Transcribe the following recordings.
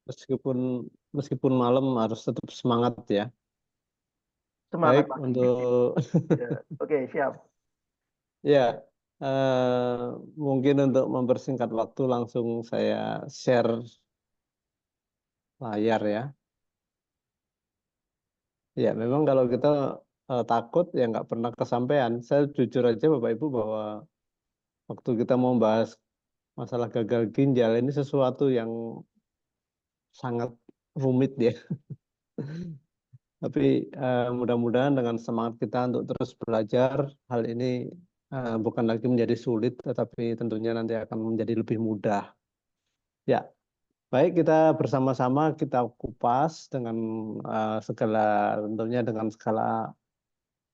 Meskipun meskipun malam harus tetap semangat ya. Semangat, Baik Pak. untuk Ya. Oke, siap. ya mungkin untuk mempersingkat waktu langsung saya share layar ya. Ya memang kalau kita takut ya nggak pernah kesampaian. Saya jujur aja Bapak Ibu bahwa waktu kita mau bahas masalah gagal ginjal ini sesuatu yang sangat rumit ya. Tapi mudah-mudahan dengan semangat kita untuk terus belajar, hal ini bukan lagi menjadi sulit, tetapi tentunya nanti akan menjadi lebih mudah. Ya, baik kita bersama-sama kita kupas dengan segala tentunya dengan segala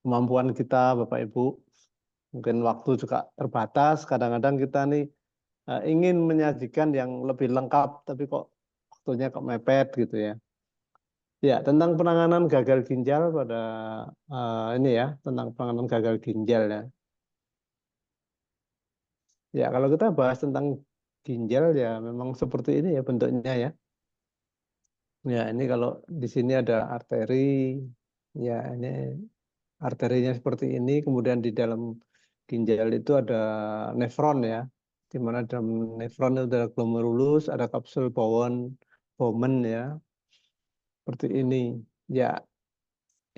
kemampuan kita, Bapak Ibu. Mungkin waktu juga terbatas. Kadang-kadang kita nih ingin menyajikan yang lebih lengkap, tapi kok waktunya kok mepet gitu ya. Ya, tentang penanganan gagal ginjal pada ini ya, tentang penanganan gagal ginjal ya. Ya, kalau kita bahas tentang ginjal ya memang seperti ini ya bentuknya ya. Ya, ini kalau di sini ada arteri, ya ini arterinya seperti ini, kemudian di dalam ginjal itu ada nefron ya, di mana dalam nefron itu ada glomerulus, ada kapsul Bowman, Bowman ya, seperti ini. Ya,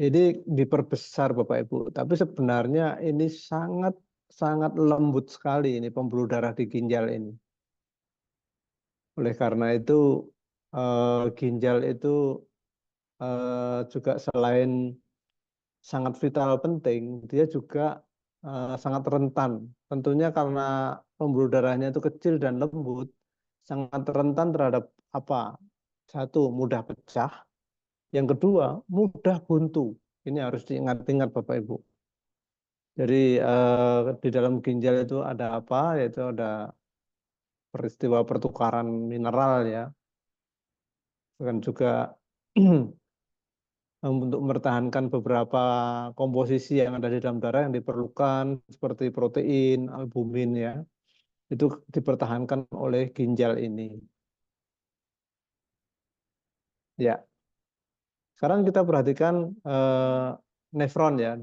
ini diperbesar Bapak Ibu, tapi sebenarnya ini sangat sangat lembut sekali ini pembuluh darah di ginjal ini. Oleh karena itu ginjal itu juga selain sangat vital penting, dia juga sangat rentan. Tentunya karena pembuluh darahnya itu kecil dan lembut, sangat rentan terhadap apa? Satu, mudah pecah. Yang kedua, mudah buntu. Ini harus diingat-ingat Bapak Ibu. Jadi di dalam ginjal itu ada apa? Yaitu ada peristiwa pertukaran mineral ya, dan juga untuk mempertahankan beberapa komposisi yang ada di dalam darah yang diperlukan seperti protein, albumin ya, itu dipertahankan oleh ginjal ini. Ya, sekarang kita perhatikan nefron ya,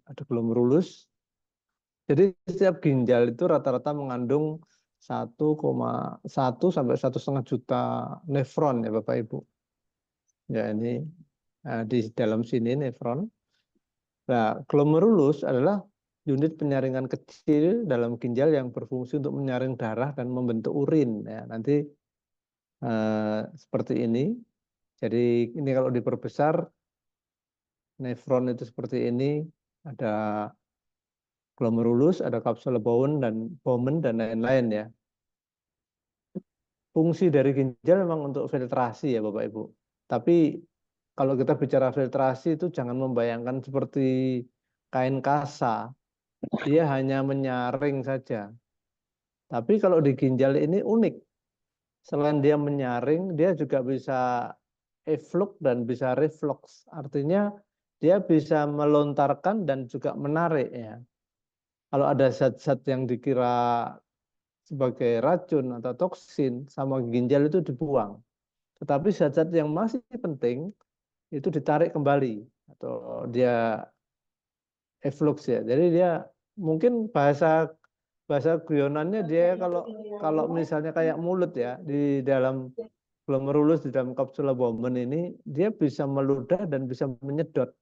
ada glomerulus. Jadi setiap ginjal itu rata-rata mengandung 1,1 sampai 1,5 juta nefron ya Bapak Ibu. Ya ini di dalam sini nefron. Nah, glomerulus adalah unit penyaringan kecil dalam ginjal yang berfungsi untuk menyaring darah dan membentuk urin. Ya, nanti seperti ini. Jadi ini kalau diperbesar, nefron itu seperti ini. Ada glomerulus, ada kapsul Bowman dan lain-lain ya. Fungsi dari ginjal memang untuk filtrasi ya Bapak Ibu. Tapi kalau kita bicara filtrasi itu jangan membayangkan seperti kain kasa. Dia hanya menyaring saja. Tapi kalau di ginjal ini unik. Selain dia menyaring, dia juga bisa efflux dan bisa reflux. Artinya dia bisa melontarkan dan juga menarik ya. Kalau ada zat-zat yang dikira sebagai racun atau toksin sama ginjal itu dibuang. Tetapi zat-zat yang masih penting itu ditarik kembali atau dia efflux ya. Jadi dia mungkin bahasa bahasa guyonannya dia kalau kalau misalnya kayak mulut ya di dalam glomerulus di dalam kapsula Bowman ini dia bisa meludah dan bisa menyedot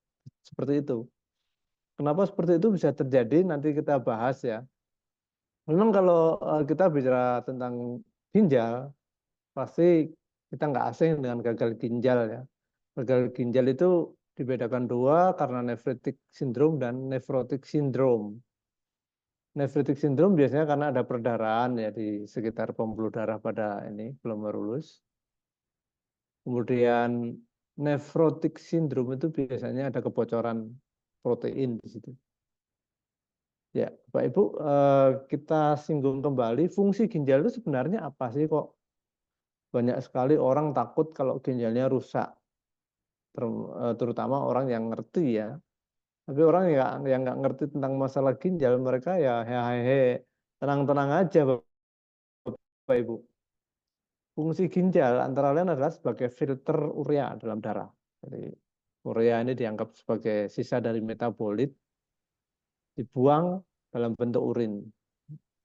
seperti itu. Kenapa seperti itu bisa terjadi nanti kita bahas ya. Memang kalau kita bicara tentang ginjal pasti kita nggak asing dengan gagal ginjal ya. Gagal ginjal itu dibedakan dua karena nephritic syndrome dan nephrotic syndrome. Nephritic syndrome biasanya karena ada perdarahan ya di sekitar pembuluh darah pada ini glomerulus. Kemudian nephrotic syndrome itu biasanya ada kebocoran protein di situ. Ya, Pak Ibu, kita singgung kembali fungsi ginjal itu sebenarnya apa sih kok banyak sekali orang takut kalau ginjalnya rusak, terutama orang yang ngerti ya. Tapi orang yang nggak ngerti tentang masalah ginjal, mereka ya hehehe, tenang-tenang aja Bapak Ibu. fungsi ginjal antara lain adalah sebagai filter urea dalam darah. Jadi urea ini dianggap sebagai sisa dari metabolit, dibuang dalam bentuk urin.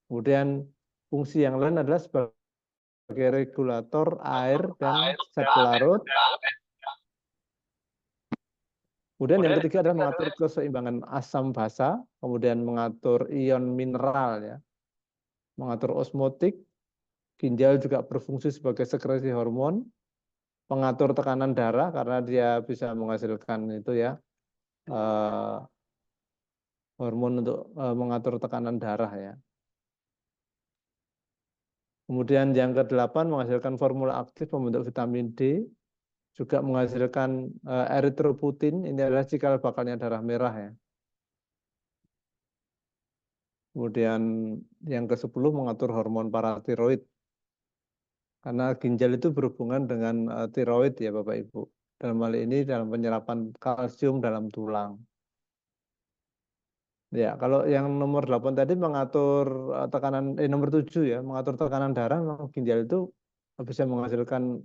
Kemudian fungsi yang lain adalah sebagai regulator air dan zat pelarut. Kemudian yang ketiga adalah mengatur keseimbangan asam basa, kemudian mengatur ion mineral, ya, mengatur osmotik. Ginjal juga berfungsi sebagai sekresi hormon, pengatur tekanan darah karena dia bisa menghasilkan itu ya hormon untuk mengatur tekanan darah ya. Kemudian yang kedelapan menghasilkan formula aktif pembentuk vitamin D, juga menghasilkan eritropoietin, ini adalah cikal bakalnya darah merah ya. Kemudian yang ke-10 mengatur hormon paratiroid. Karena ginjal itu berhubungan dengan tiroid ya Bapak Ibu. Dalam hal ini dalam penyerapan kalsium dalam tulang. Ya, kalau yang nomor 8 tadi mengatur tekanan nomor 7 ya, mengatur tekanan darah, memang ginjal itu bisa menghasilkan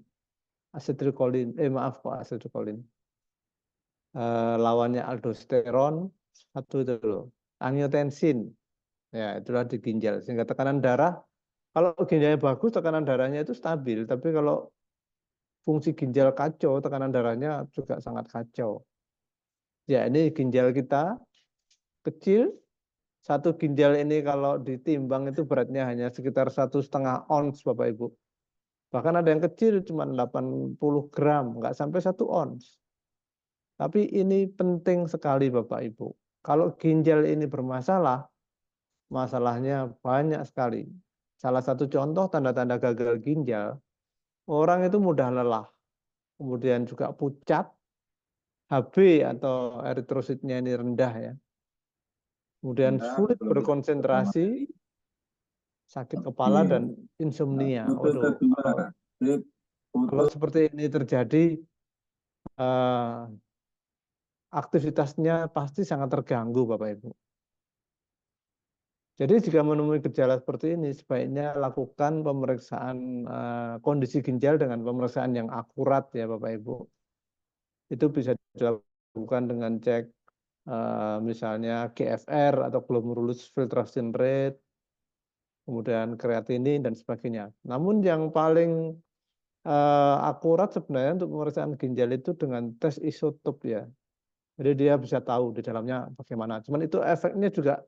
asetilkolin. Maaf kok asetilkolin. Lawannya aldosteron satu itu loh. Angiotensin. Ya, itulah di ginjal. Sehingga tekanan darah, kalau ginjalnya bagus, tekanan darahnya itu stabil. Tapi kalau fungsi ginjal kacau, tekanan darahnya juga sangat kacau. Ya, ini ginjal kita kecil. Satu ginjal ini kalau ditimbang itu beratnya hanya sekitar 1,5 ons, Bapak Ibu. Bahkan ada yang kecil cuma 80 gram, nggak sampai 1 ons. Tapi ini penting sekali Bapak Ibu. Kalau ginjal ini bermasalah, masalahnya banyak sekali. Salah satu contoh tanda-tanda gagal ginjal, orang itu mudah lelah, kemudian juga pucat, HB atau eritrositnya ini rendah ya. Kemudian sulit berkonsentrasi, sakit kepala dan insomnia. Waduh, kalau seperti ini terjadi, aktivitasnya pasti sangat terganggu, Bapak Ibu. Jadi jika menemui gejala seperti ini, sebaiknya lakukan pemeriksaan kondisi ginjal dengan pemeriksaan yang akurat ya Bapak Ibu. Itu bisa dilakukan dengan cek misalnya GFR atau glomerulus filtration rate, kemudian kreatinin dan sebagainya. Namun yang paling akurat sebenarnya untuk pemeriksaan ginjal itu dengan tes isotop ya. Jadi dia bisa tahu di dalamnya bagaimana. Cuman itu efeknya juga,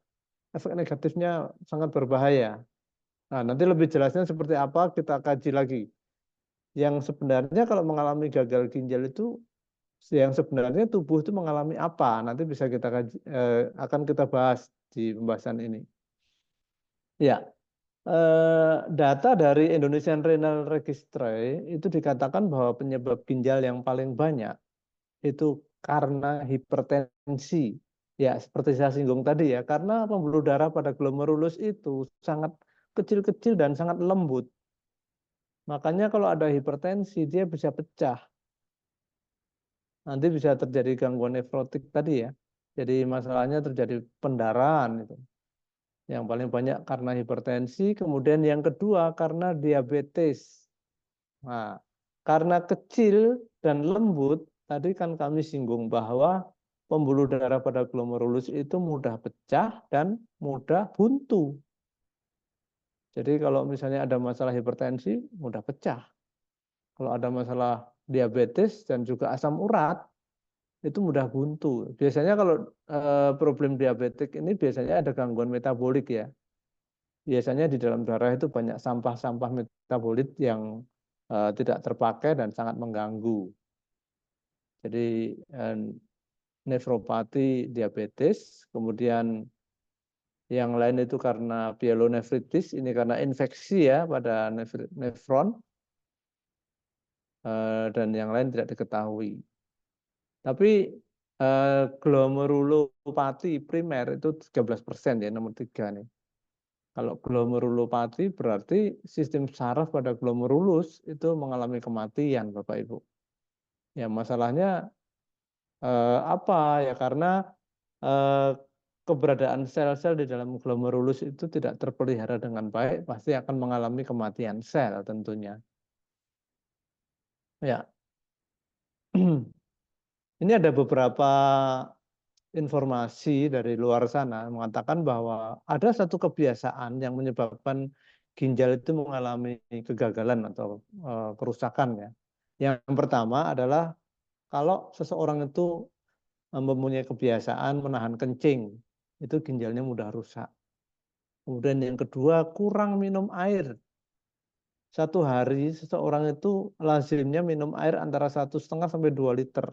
efek negatifnya sangat berbahaya. Nah, nanti lebih jelasnya seperti apa kita kaji lagi. Yang sebenarnya kalau mengalami gagal ginjal itu, yang sebenarnya tubuh itu mengalami apa? Nanti bisa kita kaji, akan kita bahas di pembahasan ini. Ya, data dari Indonesian Renal Registry itu dikatakan bahwa penyebab ginjal yang paling banyak itu karena hipertensi. Ya, seperti saya singgung tadi ya, karena pembuluh darah pada glomerulus itu sangat kecil-kecil dan sangat lembut. Makanya kalau ada hipertensi, dia bisa pecah. Nanti bisa terjadi gangguan nefrotik tadi ya. Jadi masalahnya terjadi pendarahan itu. Yang paling banyak karena hipertensi, kemudian yang kedua karena diabetes. Nah, karena kecil dan lembut, tadi kan kami singgung bahwa pembuluh darah pada glomerulus itu mudah pecah dan mudah buntu. Jadi kalau misalnya ada masalah hipertensi, mudah pecah. Kalau ada masalah diabetes dan juga asam urat, itu mudah buntu. Biasanya kalau problem diabetik ini biasanya ada gangguan metabolik ya. Biasanya di dalam darah itu banyak sampah-sampah metabolit yang tidak terpakai dan sangat mengganggu. Jadi nefropati diabetes, kemudian yang lain itu karena pyelonefritis, ini karena infeksi ya pada nefron, dan yang lain tidak diketahui. Tapi glomerulopati primer itu 13% ya, nomor 3 nih. Kalau glomerulopati berarti sistem saraf pada glomerulus itu mengalami kematian Bapak Ibu. Ya masalahnya apa ya, karena keberadaan sel-sel di dalam glomerulus itu tidak terpelihara dengan baik, pasti akan mengalami kematian sel tentunya. Ya, ini ada beberapa informasi dari luar sana mengatakan bahwa ada satu kebiasaan yang menyebabkan ginjal itu mengalami kegagalan atau kerusakan ya. Yang pertama adalah kalau seseorang itu mempunyai kebiasaan menahan kencing, itu ginjalnya mudah rusak. Kemudian yang kedua, kurang minum air. Satu hari seseorang itu lazimnya minum air antara 1,5 sampai 2 liter.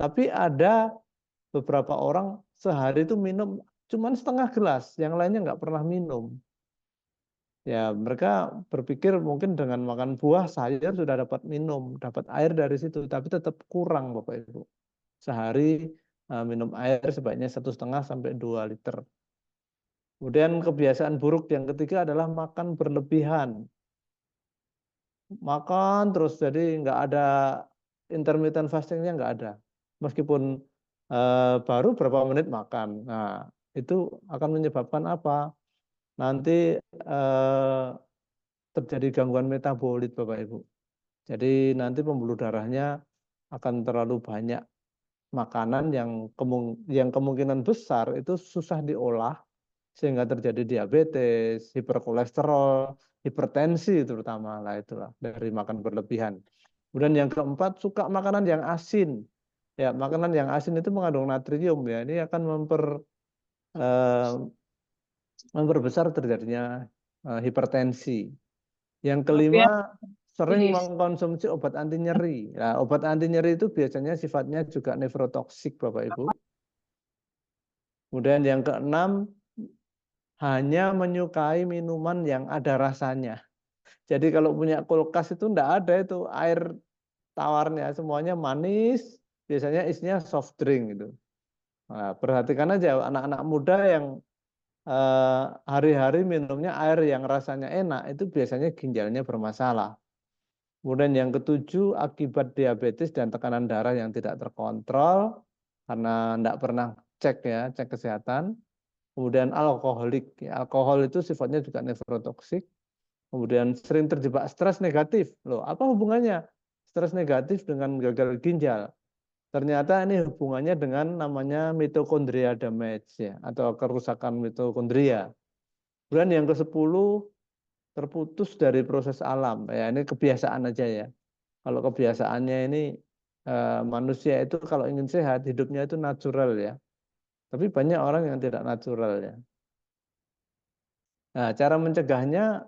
Tapi ada beberapa orang sehari itu minum cuman setengah gelas, yang lainnya nggak pernah minum. Ya, mereka berpikir mungkin dengan makan buah, sayur sudah dapat minum, dapat air dari situ, tapi tetap kurang, Bapak Ibu. Sehari minum air sebaiknya 1,5 sampai 2 liter. Kemudian kebiasaan buruk yang ketiga adalah makan berlebihan. Makan terus, jadi nggak ada intermittent fastingnya, nggak ada. Meskipun baru berapa menit makan. Nah, itu akan menyebabkan apa? Nanti terjadi gangguan metabolit, Bapak Ibu. Jadi nanti pembuluh darahnya akan terlalu banyak makanan yang kemungkinan besar itu susah diolah sehingga terjadi diabetes, hiperkolesterol, hipertensi terutama lah itulah dari makan berlebihan. Kemudian yang keempat, suka makanan yang asin. Ya, makanan yang asin itu mengandung natrium ya. Ini akan eh, memperbesar terjadinya hipertensi. Yang Tapi ya, kelima, sering Jis. mengkonsumsi obat anti nyeri. Nah, obat anti nyeri itu biasanya sifatnya juga nefrotoksik, Bapak Ibu. Kemudian yang keenam, hanya menyukai minuman yang ada rasanya. Jadi kalau punya kulkas itu enggak ada itu air tawarnya, semuanya manis, biasanya isinya soft drink gitu. Nah, perhatikan aja anak-anak muda yang hari-hari minumnya air yang rasanya enak, itu biasanya ginjalnya bermasalah. Kemudian yang ketujuh, akibat diabetes dan tekanan darah yang tidak terkontrol, karena enggak pernah cek ya, cek kesehatan. Kemudian alkoholik, ya, alkohol itu sifatnya juga nefrotoksik. Kemudian sering terjebak stres negatif. Loh, apa hubungannya stres negatif dengan gagal ginjal? Ternyata ini hubungannya dengan namanya mitokondria damage ya, atau kerusakan mitokondria. Kemudian yang ke-10, terputus dari proses alam. Ya, ini kebiasaan aja ya. Kalau kebiasaannya ini manusia itu kalau ingin sehat, hidupnya itu natural ya. Tapi banyak orang yang tidak natural ya. Nah, cara mencegahnya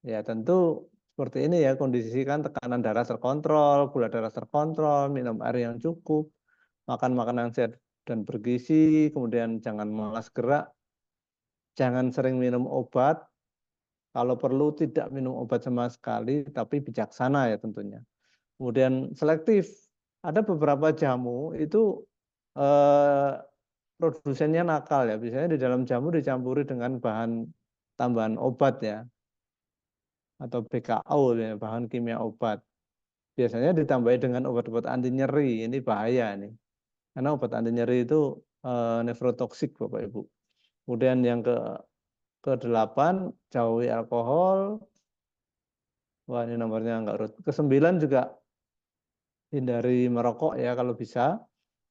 ya tentu seperti ini ya, kondisikan tekanan darah terkontrol, gula darah terkontrol, minum air yang cukup, makan makanan sehat dan bergizi, kemudian jangan malas gerak, jangan sering minum obat, kalau perlu tidak minum obat sama sekali, tapi bijaksana ya tentunya. Kemudian selektif, ada beberapa jamu itu eh, produsennya nakal ya, biasanya di dalam jamu dicampuri dengan bahan tambahan obat ya, atau BKO ya, bahan kimia obat. Biasanya ditambahi dengan obat-obat anti nyeri. Ini bahaya nih. Karena obat anti nyeri itu nefrotoksik Bapak Ibu. Kemudian yang ke-8, jauhi alkohol. Wah, ini nomornya enggak urut. Ke-9 juga hindari merokok ya kalau bisa.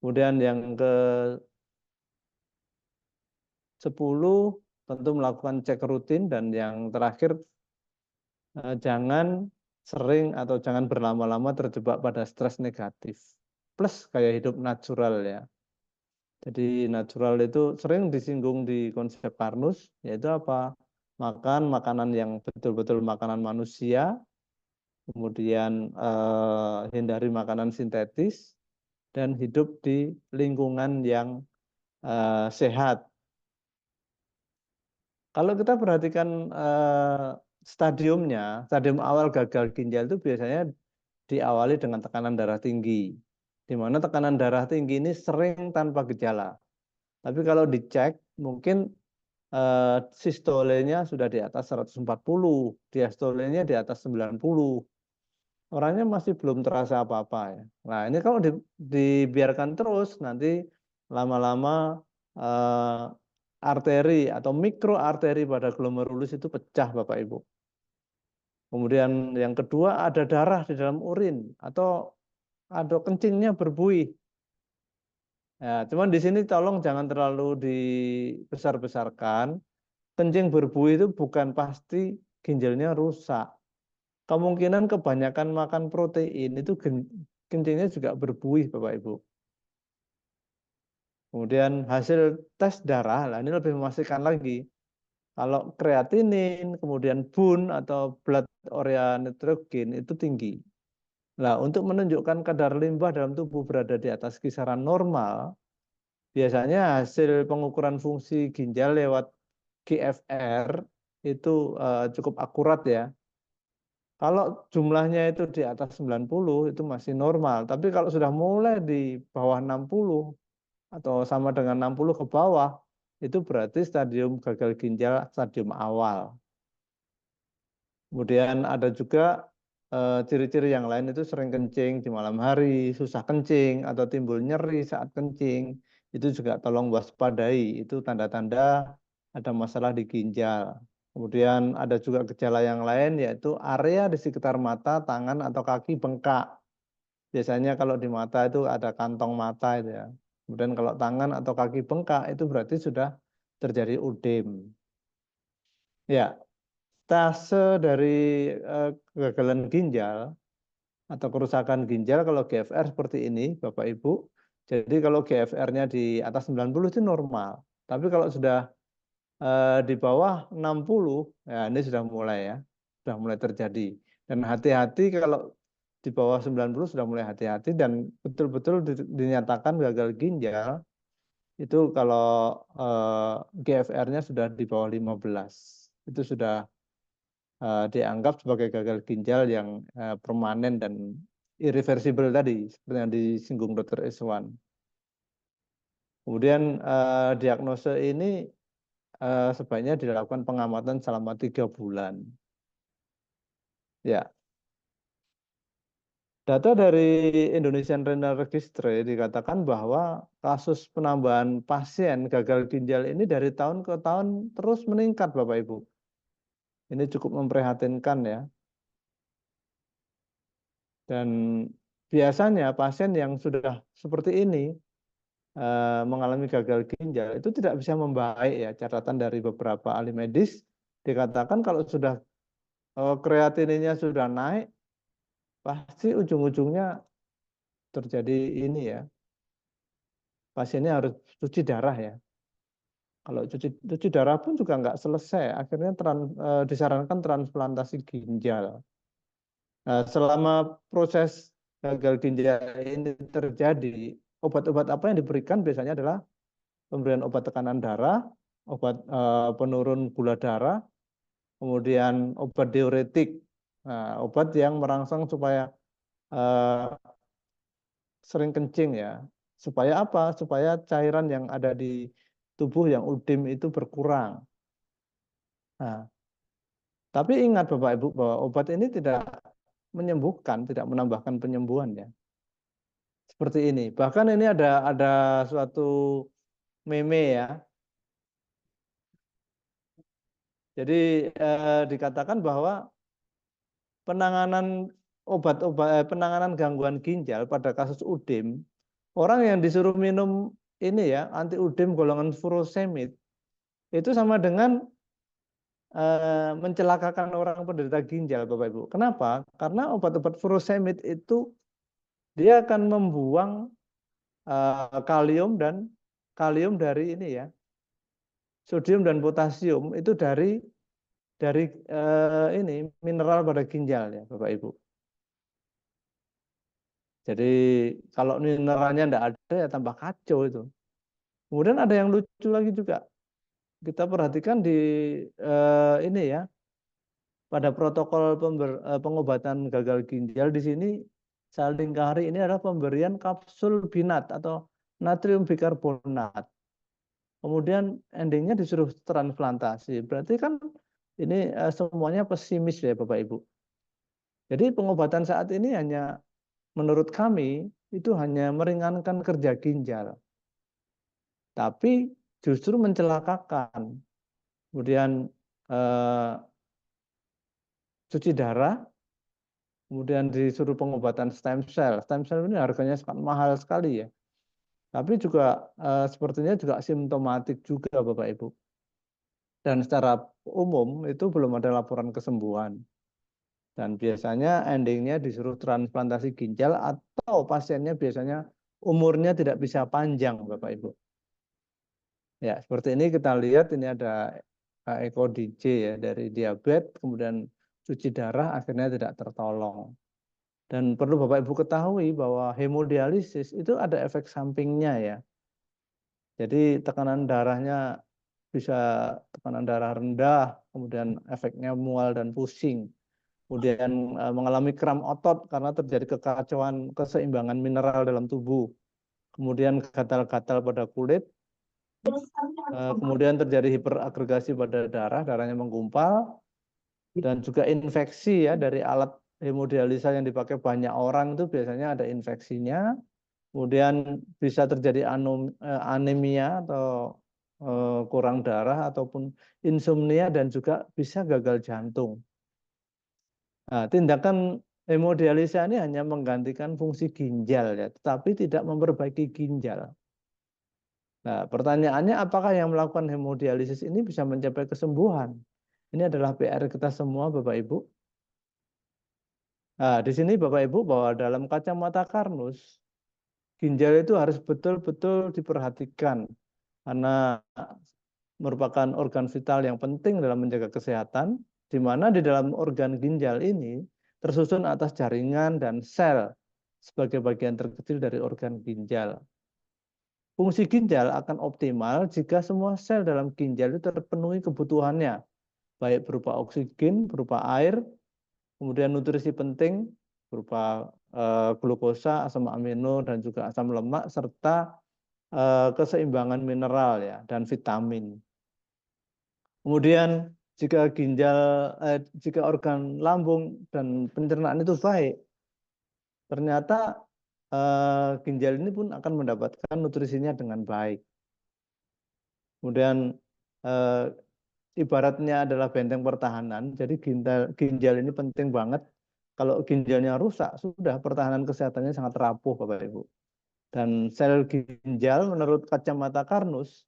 Kemudian yang ke-10 tentu melakukan cek rutin, dan yang terakhir jangan sering atau jangan berlama-lama terjebak pada stres negatif. Plus gaya hidup natural ya. Jadi natural itu sering disinggung di konsep Karnus, yaitu apa? Makan makanan yang betul-betul makanan manusia, kemudian hindari makanan sintetis, dan hidup di lingkungan yang sehat. Kalau kita perhatikan stadium awal gagal ginjal itu biasanya diawali dengan tekanan darah tinggi, di mana tekanan darah tinggi ini sering tanpa gejala. Tapi kalau dicek, mungkin sistolenya sudah di atas 140, diastolenya di atas 90. Orangnya masih belum terasa apa-apa ya. Nah, ini kalau dibiarkan terus, nanti lama-lama arteri atau mikroarteri pada glomerulus itu pecah, Bapak Ibu. Kemudian yang kedua ada darah di dalam urin atau ada kencingnya berbuih. Ya, cuman di sini tolong jangan terlalu dibesar-besarkan. Kencing berbuih itu bukan pasti ginjalnya rusak. Kemungkinan kebanyakan makan protein itu kencingnya juga berbuih, Bapak Ibu. Kemudian hasil tes darah, lah ini lebih memastikan lagi. Kalau kreatinin, kemudian BUN atau blood urea nitrogen itu tinggi. Nah, untuk menunjukkan kadar limbah dalam tubuh berada di atas kisaran normal, biasanya hasil pengukuran fungsi ginjal lewat GFR itu cukup akurat ya. Kalau jumlahnya itu di atas 90 itu masih normal, tapi kalau sudah mulai di bawah 60 atau sama dengan 60 ke bawah, itu berarti stadium gagal ginjal stadium awal. Kemudian ada juga ciri-ciri yang lain itu sering kencing di malam hari, susah kencing atau timbul nyeri saat kencing. Itu juga tolong waspadai, itu tanda-tanda ada masalah di ginjal. Kemudian ada juga gejala yang lain yaitu area di sekitar mata, tangan atau kaki bengkak. Biasanya kalau di mata itu ada kantong mata itu ya. Kemudian kalau tangan atau kaki bengkak itu berarti sudah terjadi udem. Ya, stase dari kegagalan ginjal atau kerusakan ginjal kalau GFR seperti ini, Bapak Ibu. Jadi kalau GFR-nya di atas 90 itu normal. Tapi kalau sudah di bawah 60, ya ini sudah mulai ya, sudah mulai terjadi. Dan hati-hati kalau di bawah 90 sudah mulai hati-hati dan betul-betul dinyatakan gagal ginjal itu kalau GFR-nya sudah di bawah 15. Itu sudah dianggap sebagai gagal ginjal yang permanen dan irreversible tadi, seperti yang disinggung Dr. Iswan. Kemudian diagnosa ini sebaiknya dilakukan pengamatan selama 3 bulan. Ya, data dari Indonesian Renal Registry dikatakan bahwa kasus penambahan pasien gagal ginjal ini dari tahun ke tahun terus meningkat, Bapak Ibu. Ini cukup memprihatinkan ya. Dan biasanya pasien yang sudah seperti ini mengalami gagal ginjal itu tidak bisa membaik ya. Catatan dari beberapa ahli medis dikatakan kalau sudah kreatininnya sudah naik, pasti ujung-ujungnya terjadi ini ya. Pasiennya harus cuci darah ya. Kalau cuci darah pun juga nggak selesai. Akhirnya disarankan transplantasi ginjal. Nah, selama proses gagal ginjal ini terjadi, obat-obat apa yang diberikan biasanya adalah pemberian obat tekanan darah, obat penurun gula darah, kemudian obat diuretik, nah, obat yang merangsang supaya eh, sering kencing ya. Supaya apa? Supaya cairan yang ada di tubuh yang udim itu berkurang. Nah, tapi ingat Bapak Ibu bahwa obat ini tidak menyembuhkan, tidak menambahkan penyembuhan ya. Seperti ini. Bahkan ini ada suatu meme ya. Jadi dikatakan bahwa penanganan penanganan gangguan ginjal pada kasus UDIM, orang yang disuruh minum ini ya, anti UDIM golongan furosemid itu sama dengan mencelakakan orang penderita ginjal, Bapak Ibu. Kenapa? Karena obat-obat furosemid itu dia akan membuang kalium dari ini ya, sodium dan potasium itu dari ini mineral pada ginjal ya, Bapak Ibu. Jadi kalau mineralnya enggak ada ya tambah kacau itu. Kemudian ada yang lucu lagi juga. Kita perhatikan di ini ya, pada protokol pengobatan gagal ginjal di sini Salingkari ini adalah pemberian kapsul binat atau natrium bikarbonat. Kemudian endingnya disuruh transplantasi. Berarti kan ini semuanya pesimis ya Bapak Ibu. Jadi pengobatan saat ini hanya menurut kami itu hanya meringankan kerja ginjal. Tapi justru mencelakakan. Kemudian cuci darah, kemudian disuruh pengobatan stem cell. Stem cell ini harganya sangat mahal sekali ya. Tapi juga sepertinya juga simptomatik juga Bapak Ibu. Dan secara umum itu belum ada laporan kesembuhan. Dan biasanya endingnya disuruh transplantasi ginjal atau pasiennya biasanya umurnya tidak bisa panjang Bapak Ibu. Ya, seperti ini kita lihat ini ada eko DJ ya dari diabetes, kemudian cuci darah akhirnya tidak tertolong. Dan perlu Bapak Ibu ketahui bahwa hemodialisis itu ada efek sampingnya ya. Jadi tekanan darahnya bisa tekanan darah rendah, kemudian efeknya mual dan pusing. Kemudian mengalami kram otot karena terjadi kekacauan keseimbangan mineral dalam tubuh. Kemudian gatal-gatal pada kulit, kemudian terjadi hiperagregasi pada darah, darahnya menggumpal, dan juga infeksi ya dari alat hemodialisa yang dipakai banyak orang itu biasanya ada infeksinya. Kemudian bisa terjadi anemia atau kurang darah ataupun insomnia dan juga bisa gagal jantung. Nah, tindakan hemodialisa ini hanya menggantikan fungsi ginjal ya, tetapi tidak memperbaiki ginjal. Nah, pertanyaannya apakah yang melakukan hemodialisis ini bisa mencapai kesembuhan? Ini adalah PR kita semua Bapak Ibu. Nah, di sini Bapak Ibu bahwa dalam kacamata Karnus, ginjal itu harus betul-betul diperhatikan karena merupakan organ vital yang penting dalam menjaga kesehatan, di mana di dalam organ ginjal ini tersusun atas jaringan dan sel sebagai bagian terkecil dari organ ginjal. Fungsi ginjal akan optimal jika semua sel dalam ginjal itu terpenuhi kebutuhannya, baik berupa oksigen, berupa air, kemudian nutrisi penting berupa glukosa, asam amino, dan juga asam lemak, serta keseimbangan mineral ya dan vitamin. Kemudian jika organ lambung dan pencernaan itu baik, ternyata ginjal ini pun akan mendapatkan nutrisinya dengan baik. Kemudian ibaratnya adalah benteng pertahanan, jadi ginjal ini penting banget. Kalau ginjalnya rusak, sudah pertahanan kesehatannya sangat rapuh Bapak Ibu. Dan sel ginjal menurut kacamata Karnus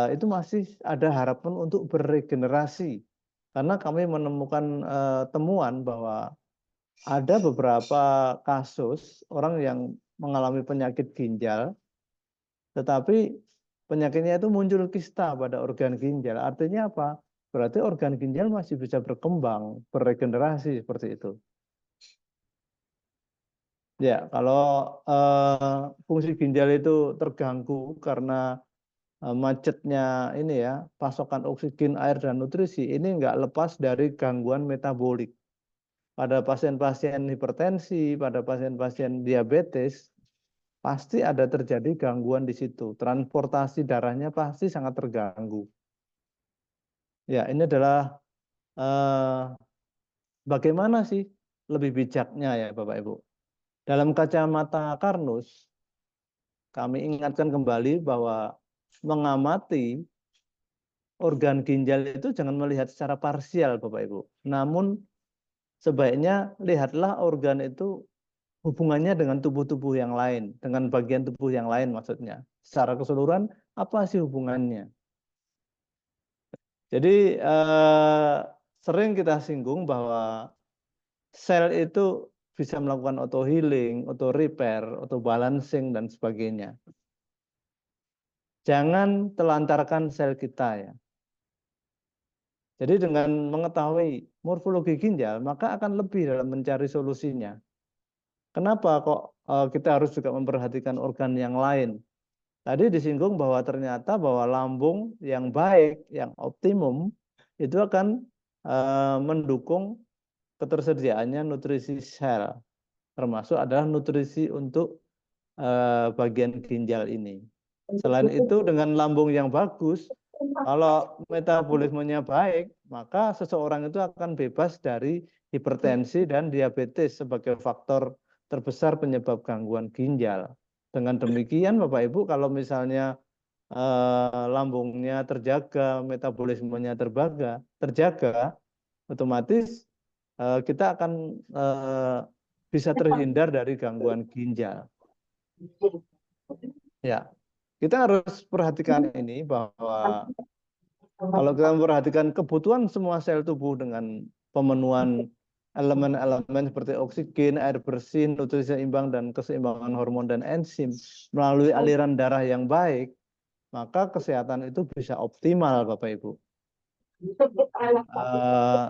itu masih ada harapan untuk beregenerasi. Karena kami menemukan temuan bahwa ada beberapa kasus orang yang mengalami penyakit ginjal, tetapi penyakitnya itu muncul kista pada organ ginjal. Artinya apa? Berarti organ ginjal masih bisa berkembang, beregenerasi seperti itu. Ya, kalau fungsi ginjal itu terganggu karena macetnya ini ya, pasokan oksigen, air, dan nutrisi, ini nggak lepas dari gangguan metabolik. Pada pasien-pasien hipertensi, pada pasien-pasien diabetes, pasti ada terjadi gangguan di situ. Transportasi darahnya pasti sangat terganggu. Ya, ini adalah bagaimana sih lebih bijaknya ya Bapak Ibu. Dalam kacamata Karnus, kami ingatkan kembali bahwa mengamati organ ginjal itu jangan melihat secara parsial Bapak Ibu. Namun sebaiknya lihatlah organ itu hubungannya dengan tubuh-tubuh yang lain, dengan bagian tubuh yang lain maksudnya. Secara keseluruhan apa sih hubungannya? Jadi sering kita singgung bahwa sel itu bisa melakukan auto healing, auto repair, auto balancing dan sebagainya. Jangan telantarkan sel kita ya. Jadi dengan mengetahui morfologi ginjal, maka akan lebih dalam mencari solusinya. Kenapa kok kita harus juga memperhatikan organ yang lain? Tadi disinggung bahwa ternyata bahwa lambung yang baik, yang optimum, itu akan mendukung ketersediaannya nutrisi sel, termasuk adalah nutrisi untuk bagian ginjal ini. Selain itu dengan lambung yang bagus, kalau metabolismenya baik, maka seseorang itu akan bebas dari hipertensi dan diabetes sebagai faktor terbesar penyebab gangguan ginjal. Dengan demikian, Bapak Ibu, kalau misalnya lambungnya terjaga, metabolismenya terjaga, otomatis kita akan bisa terhindar dari gangguan ginjal. Ya, kita harus perhatikan ini bahwa kalau kita memperhatikan kebutuhan semua sel tubuh dengan pemenuhan elemen-elemen seperti oksigen, air bersih, nutrisi seimbang, dan keseimbangan hormon dan enzim melalui aliran darah yang baik, maka kesehatan itu bisa optimal, Bapak Ibu. Eh,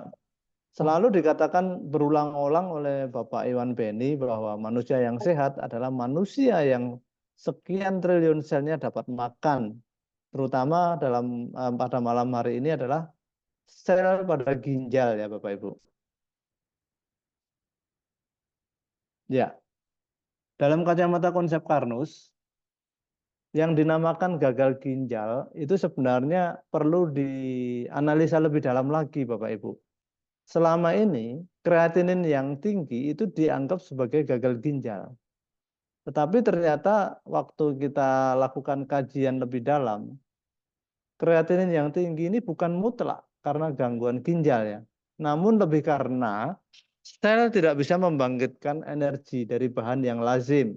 Selalu dikatakan berulang-ulang oleh Bapak Iwan Beni bahwa manusia yang sehat adalah manusia yang sekian triliun selnya dapat makan. Terutama pada malam hari ini adalah sel pada ginjal ya Bapak Ibu. Ya, dalam kacamata konsep Karnus, yang dinamakan gagal ginjal itu sebenarnya perlu dianalisa lebih dalam lagi Bapak Ibu. Selama ini kreatinin yang tinggi itu dianggap sebagai gagal ginjal. Tetapi ternyata waktu kita lakukan kajian lebih dalam, kreatinin yang tinggi ini bukan mutlak karena gangguan ginjal ya. Namun lebih karena sel tidak bisa membangkitkan energi dari bahan yang lazim.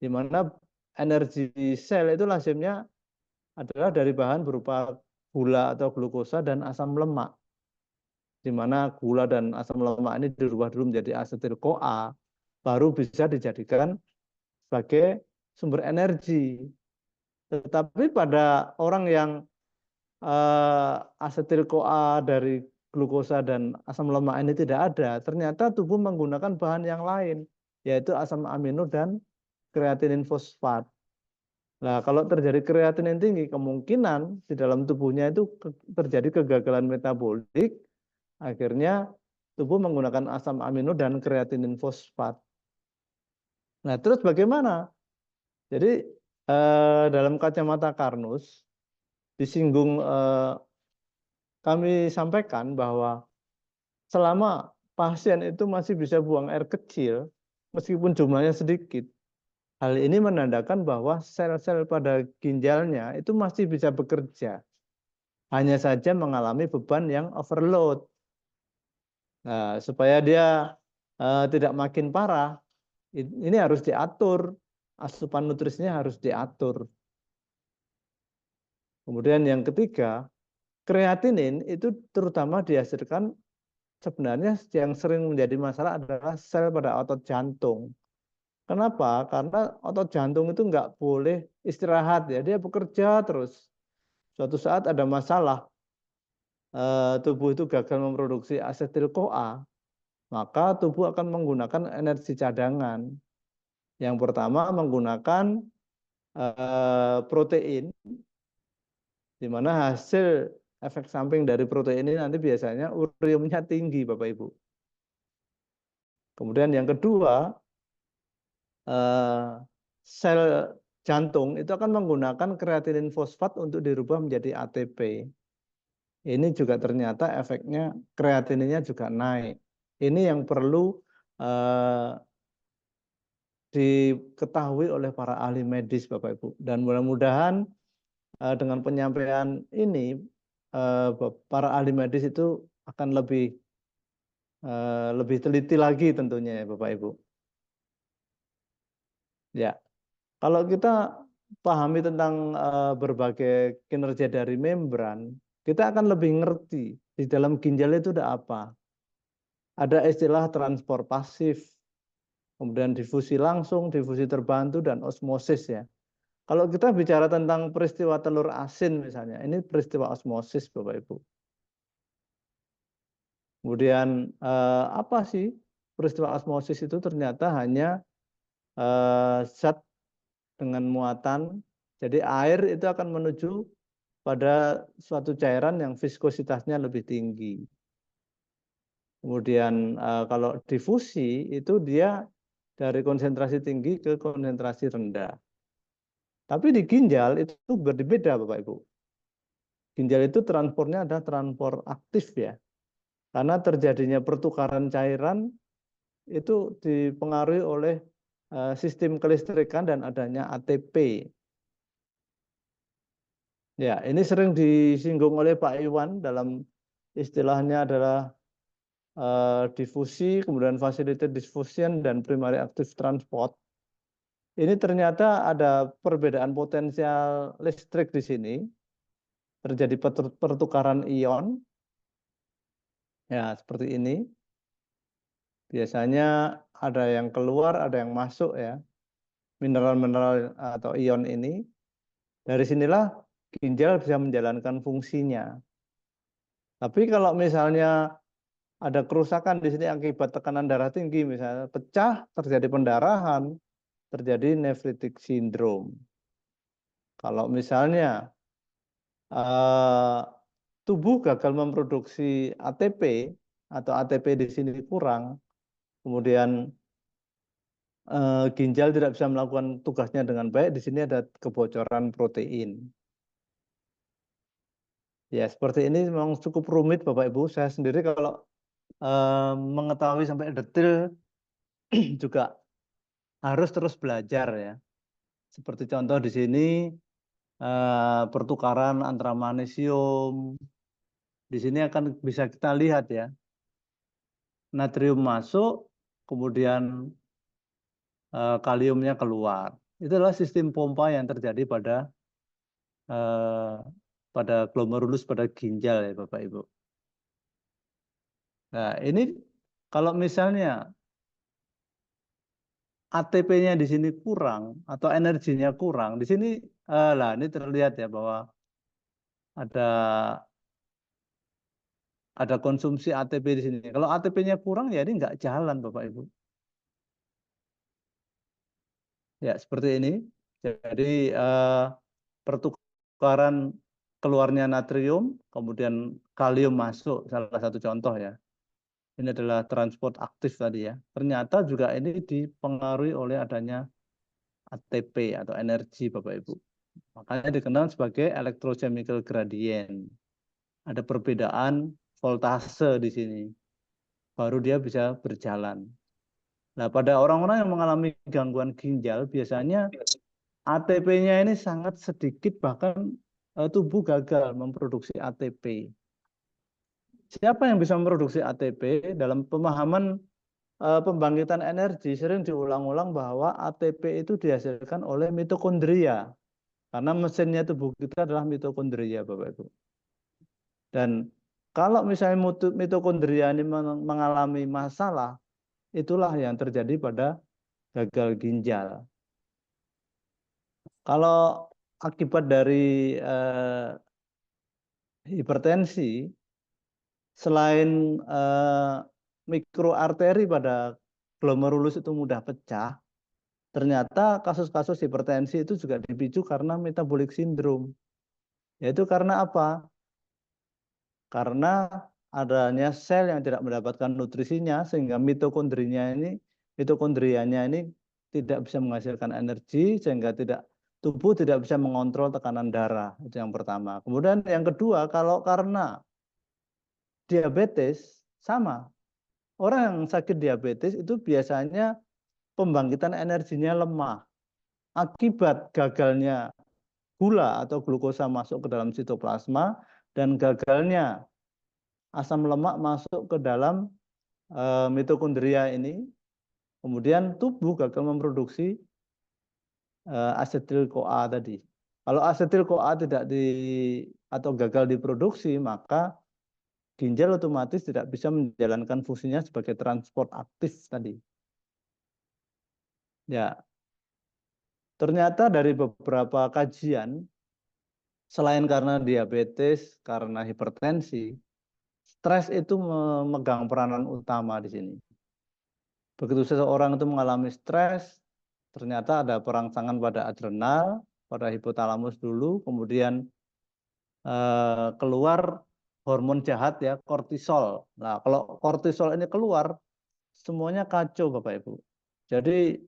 Di mana energi sel itu lazimnya adalah dari bahan berupa gula atau glukosa dan asam lemak. Di mana gula dan asam lemak ini dirubah dulu menjadi asetil-CoA, baru bisa dijadikan sebagai sumber energi. Tetapi pada orang yang asetil-CoA dari glukosa dan asam lemak ini tidak ada, ternyata tubuh menggunakan bahan yang lain, yaitu asam amino dan kreatinin fosfat. Nah, kalau terjadi kreatinin tinggi, kemungkinan di dalam tubuhnya itu terjadi kegagalan metabolik, akhirnya tubuh menggunakan asam amino dan kreatinin fosfat. Nah, terus bagaimana? Jadi dalam kacamata Karnus disinggung kami sampaikan bahwa selama pasien itu masih bisa buang air kecil meskipun jumlahnya sedikit, hal ini menandakan bahwa sel-sel pada ginjalnya itu masih bisa bekerja, hanya saja mengalami beban yang overload. Nah, supaya dia tidak makin parah, ini harus diatur, asupan nutrisinya harus diatur. Kemudian yang ketiga, kreatinin itu terutama dihasilkan sebenarnya yang sering menjadi masalah adalah sel pada otot jantung. Kenapa? Karena otot jantung itu nggak boleh istirahat ya, dia bekerja terus. Suatu saat ada masalah, tubuh itu gagal memproduksi asetil-CoA, maka tubuh akan menggunakan energi cadangan. Yang pertama menggunakan protein, di mana hasil efek samping dari protein ini nanti biasanya uriumnya tinggi, Bapak Ibu. Kemudian yang kedua, sel jantung itu akan menggunakan kreatinin fosfat untuk dirubah menjadi ATP. Ini juga ternyata efeknya kreatininnya juga naik. Ini yang perlu diketahui oleh para ahli medis, Bapak Ibu. Dan mudah-mudahan dengan penyampaian ini para ahli medis itu akan lebih teliti lagi tentunya ya Bapak Ibu. Ya, kalau kita pahami tentang berbagai kinerja dari membran, kita akan lebih ngerti di dalam ginjal itu ada apa. Ada istilah transport pasif, kemudian difusi langsung, difusi terbantu, dan osmosis ya. Kalau kita bicara tentang peristiwa telur asin misalnya, ini peristiwa osmosis Bapak Ibu. Kemudian apa sih peristiwa osmosis itu? Ternyata hanya zat dengan muatan, jadi air itu akan menuju pada suatu cairan yang viskositasnya lebih tinggi. Kemudian kalau difusi itu dia dari konsentrasi tinggi ke konsentrasi rendah. Tapi di ginjal itu berbeda Bapak Ibu. Ginjal itu transportnya adalah transport aktif ya. Karena terjadinya pertukaran cairan itu dipengaruhi oleh sistem kelistrikan dan adanya ATP. Ya, ini sering disinggung oleh Pak Iwan dalam istilahnya adalah difusi, kemudian facilitated diffusion dan primary active transport. Ini ternyata ada perbedaan potensial listrik di sini. Terjadi pertukaran ion. Ya, seperti ini. Biasanya ada yang keluar, ada yang masuk ya. Mineral-mineral atau ion ini. Dari sinilah ginjal bisa menjalankan fungsinya. Tapi kalau misalnya ada kerusakan di sini akibat tekanan darah tinggi, misalnya pecah, terjadi pendarahan, terjadi nephritic syndrome. Kalau misalnya tubuh gagal memproduksi ATP atau ATP di sini kurang, kemudian ginjal tidak bisa melakukan tugasnya dengan baik, di sini ada kebocoran protein. Ya, seperti ini memang cukup rumit Bapak Ibu. Saya sendiri kalau mengetahui sampai detail juga harus terus belajar ya. Seperti contoh di sini pertukaran antara magnesium. Di sini akan bisa kita lihat ya. Natrium masuk, kemudian kaliumnya keluar. Itulah sistem pompa yang terjadi pada glomerulus pada ginjal ya Bapak Ibu. Nah, ini kalau misalnya ATP-nya di sini kurang atau energinya kurang, di sini lah ini terlihat ya bahwa ada konsumsi ATP di sini. Kalau ATP-nya kurang ya ini nggak jalan Bapak Ibu. Ya seperti ini. Jadi pertukaran keluarnya natrium, kemudian kalium masuk, salah satu contoh ya. Ini adalah transport aktif tadi ya. Ternyata juga ini dipengaruhi oleh adanya ATP atau energi Bapak Ibu. Makanya dikenal sebagai electrochemical gradient. Ada perbedaan voltase di sini. Baru dia bisa berjalan. Nah, pada orang-orang yang mengalami gangguan ginjal, biasanya ATP-nya ini sangat sedikit, bahkan tubuh gagal memproduksi ATP. Siapa yang bisa memproduksi ATP? Dalam pemahaman pembangkitan energi sering diulang-ulang bahwa ATP itu dihasilkan oleh mitokondria. Karena mesinnya tubuh kita adalah mitokondria, Bapak Ibu. Dan kalau misalnya mitokondria ini mengalami masalah, itulah yang terjadi pada gagal ginjal. Kalau akibat dari hipertensi, selain mikroarteri pada glomerulus itu mudah pecah, ternyata kasus-kasus hipertensi itu juga dipicu karena metabolic syndrome. Yaitu karena apa? Karena adanya sel yang tidak mendapatkan nutrisinya sehingga mitokondrianya ini tidak bisa menghasilkan energi sehingga tubuh tidak bisa mengontrol tekanan darah. Itu yang pertama. Kemudian yang kedua, kalau karena diabetes sama. Orang yang sakit diabetes itu biasanya pembangkitan energinya lemah. Akibat gagalnya gula atau glukosa masuk ke dalam sitoplasma dan gagalnya asam lemak masuk ke dalam mitokondria ini, kemudian tubuh gagal memproduksi asetil CoA tadi. Kalau asetil CoA tidak atau gagal diproduksi, maka ginjal otomatis tidak bisa menjalankan fungsinya sebagai transport aktif tadi. Ya, ternyata dari beberapa kajian, selain karena diabetes, karena hipertensi, stres itu memegang peranan utama di sini. Begitu seseorang itu mengalami stres, ternyata ada perangsangan pada adrenal, pada hipotalamus dulu, kemudian keluar hormon jahat ya, kortisol. Nah, kalau kortisol ini keluar, semuanya kacau Bapak Ibu. Jadi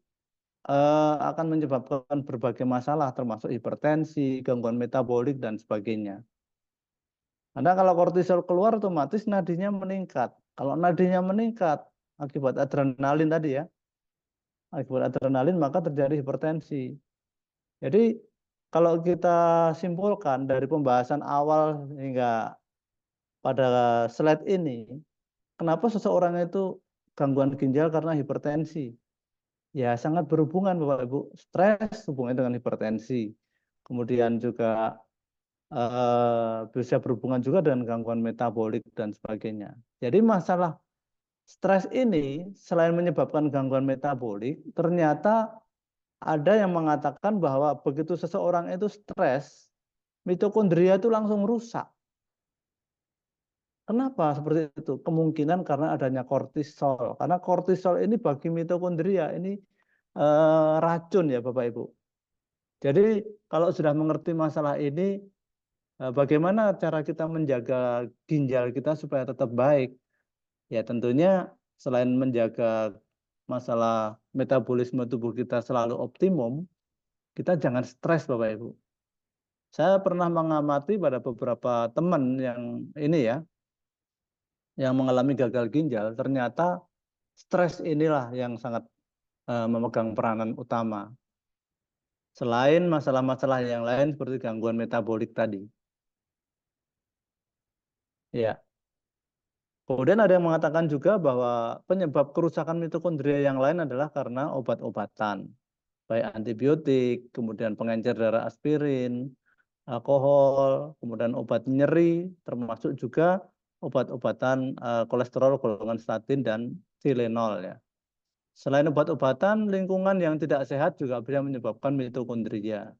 akan menyebabkan berbagai masalah termasuk hipertensi, gangguan metabolik dan sebagainya. Karena kalau kortisol keluar otomatis nadinya meningkat. Kalau nadinya meningkat akibat adrenalin tadi ya, akibat adrenalin maka terjadi hipertensi. Jadi kalau kita simpulkan dari pembahasan awal hingga pada slide ini, kenapa seseorang itu gangguan ginjal karena hipertensi? Ya, sangat berhubungan Bapak Ibu. Stres hubungannya dengan hipertensi. Kemudian juga bisa berhubungan juga dengan gangguan metabolik dan sebagainya. Jadi masalah stres ini selain menyebabkan gangguan metabolik, ternyata ada yang mengatakan bahwa begitu seseorang itu stres, mitokondria itu langsung rusak. Kenapa seperti itu? Kemungkinan karena adanya kortisol. Karena kortisol ini bagi mitokondria ini racun ya Bapak Ibu. Jadi kalau sudah mengerti masalah ini, bagaimana cara kita menjaga ginjal kita supaya tetap baik? Ya tentunya selain menjaga masalah metabolisme tubuh kita selalu optimum, kita jangan stres Bapak Ibu. Saya pernah mengamati pada beberapa teman yang ini ya, yang mengalami gagal ginjal, ternyata stres inilah yang sangat memegang peranan utama. Selain masalah-masalah yang lain seperti gangguan metabolik tadi. Ya. Kemudian ada yang mengatakan juga bahwa penyebab kerusakan mitokondria yang lain adalah karena obat-obatan, baik antibiotik, kemudian pengencer darah aspirin, alkohol, kemudian obat nyeri, termasuk juga obat-obatan kolesterol golongan statin dan Tylenol ya. Selain obat-obatan, lingkungan yang tidak sehat juga bisa menyebabkan mitokondria.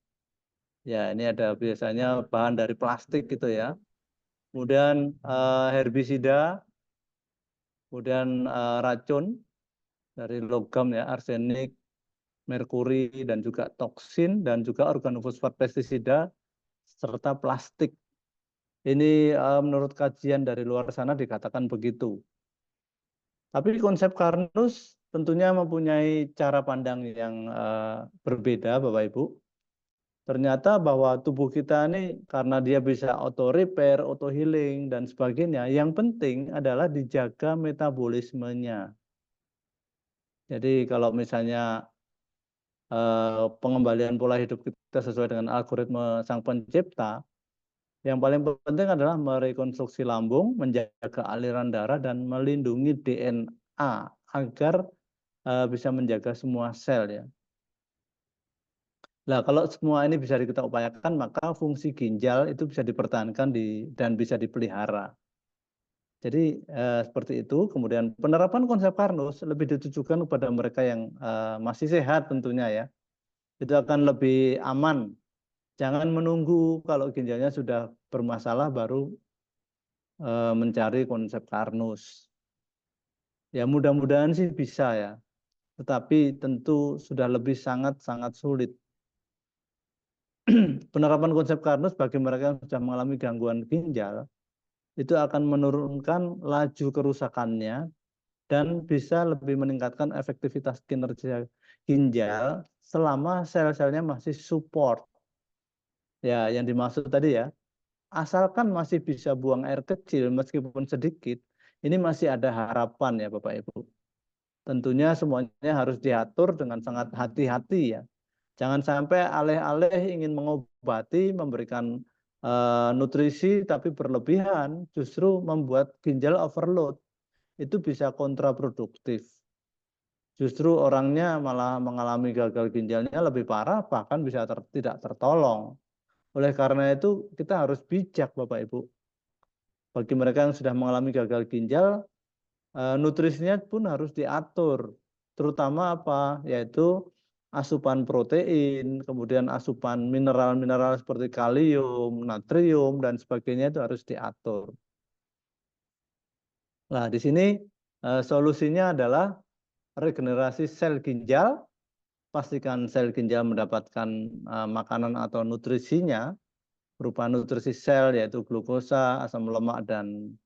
Ya, ini ada biasanya bahan dari plastik gitu ya. Kemudian herbisida, kemudian racun dari logam ya, arsenik, merkuri dan juga toksin dan juga organofosfat pestisida serta plastik. Ini menurut kajian dari luar sana dikatakan begitu. Tapi konsep Karnus tentunya mempunyai cara pandang yang berbeda, Bapak Ibu. Ternyata bahwa tubuh kita ini karena dia bisa auto repair, auto healing dan sebagainya, yang penting adalah dijaga metabolismenya. Jadi kalau misalnya pengembalian pola hidup kita sesuai dengan algoritma Sang Pencipta, yang paling penting adalah merekonstruksi lambung, menjaga aliran darah, dan melindungi DNA agar bisa menjaga semua sel ya. Nah, kalau semua ini bisa kita upayakan, maka fungsi ginjal itu bisa dipertahankan dan bisa dipelihara. Jadi seperti itu. Kemudian penerapan konsep Karnus lebih ditujukan kepada mereka yang masih sehat tentunya ya. Itu akan lebih aman. Jangan menunggu kalau ginjalnya sudah bermasalah baru mencari konsep Karnus. Ya mudah-mudahan sih bisa ya. Tetapi tentu sudah lebih sangat-sangat sulit. Penerapan konsep Karnus bagi mereka yang sudah mengalami gangguan ginjal itu akan menurunkan laju kerusakannya dan bisa lebih meningkatkan efektivitas kinerja ginjal selama sel-selnya masih support. Ya, yang dimaksud tadi ya, asalkan masih bisa buang air kecil meskipun sedikit, ini masih ada harapan ya Bapak Ibu. Tentunya semuanya harus diatur dengan sangat hati-hati ya. Jangan sampai aleh-aleh ingin mengobati, memberikan nutrisi tapi berlebihan, justru membuat ginjal overload. Itu bisa kontraproduktif. Justru orangnya malah mengalami gagal ginjalnya lebih parah, bahkan bisa tidak tertolong. Oleh karena itu, kita harus bijak, Bapak Ibu. Bagi mereka yang sudah mengalami gagal ginjal, nutrisinya pun harus diatur. Terutama apa? Yaitu asupan protein, kemudian asupan mineral-mineral seperti kalium, natrium, dan sebagainya itu harus diatur. Nah, di sini solusinya adalah regenerasi sel ginjal, pastikan sel ginjal mendapatkan makanan atau nutrisinya berupa nutrisi sel yaitu glukosa, asam lemak dan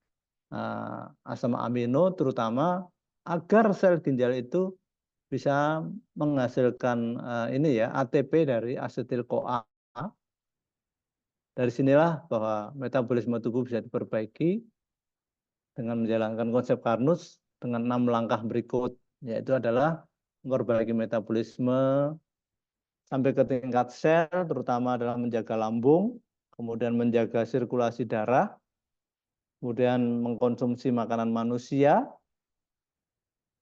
asam amino terutama agar sel ginjal itu bisa menghasilkan ini ya ATP dari asetil CoA. Dari sinilah bahwa metabolisme tubuh bisa diperbaiki dengan menjalankan konsep Karnus dengan 6 langkah berikut, yaitu adalah memperbaiki metabolisme sampai ke tingkat sel, terutama adalah menjaga lambung, kemudian menjaga sirkulasi darah, kemudian mengkonsumsi makanan manusia,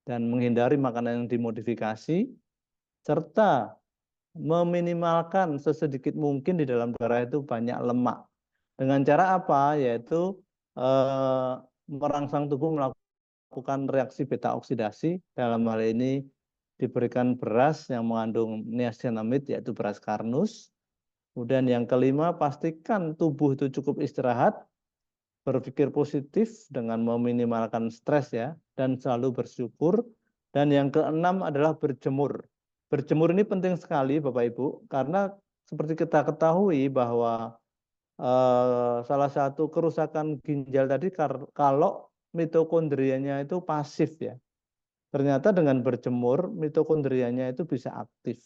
dan menghindari makanan yang dimodifikasi, serta meminimalkan sesedikit mungkin di dalam darah itu banyak lemak. Dengan cara apa? Yaitu merangsang tubuh melakukan reaksi beta oksidasi. Dalam hal ini diberikan beras yang mengandung niacinamide, yaitu beras karnus. Kemudian yang kelima, pastikan tubuh itu cukup istirahat, berpikir positif dengan meminimalkan stres ya, dan selalu bersyukur. Dan yang keenam adalah berjemur. Berjemur ini penting sekali Bapak Ibu, karena seperti kita ketahui bahwa salah satu kerusakan ginjal tadi kalau mitokondrianya itu pasif ya. Ternyata dengan berjemur mitokondrianya itu bisa aktif.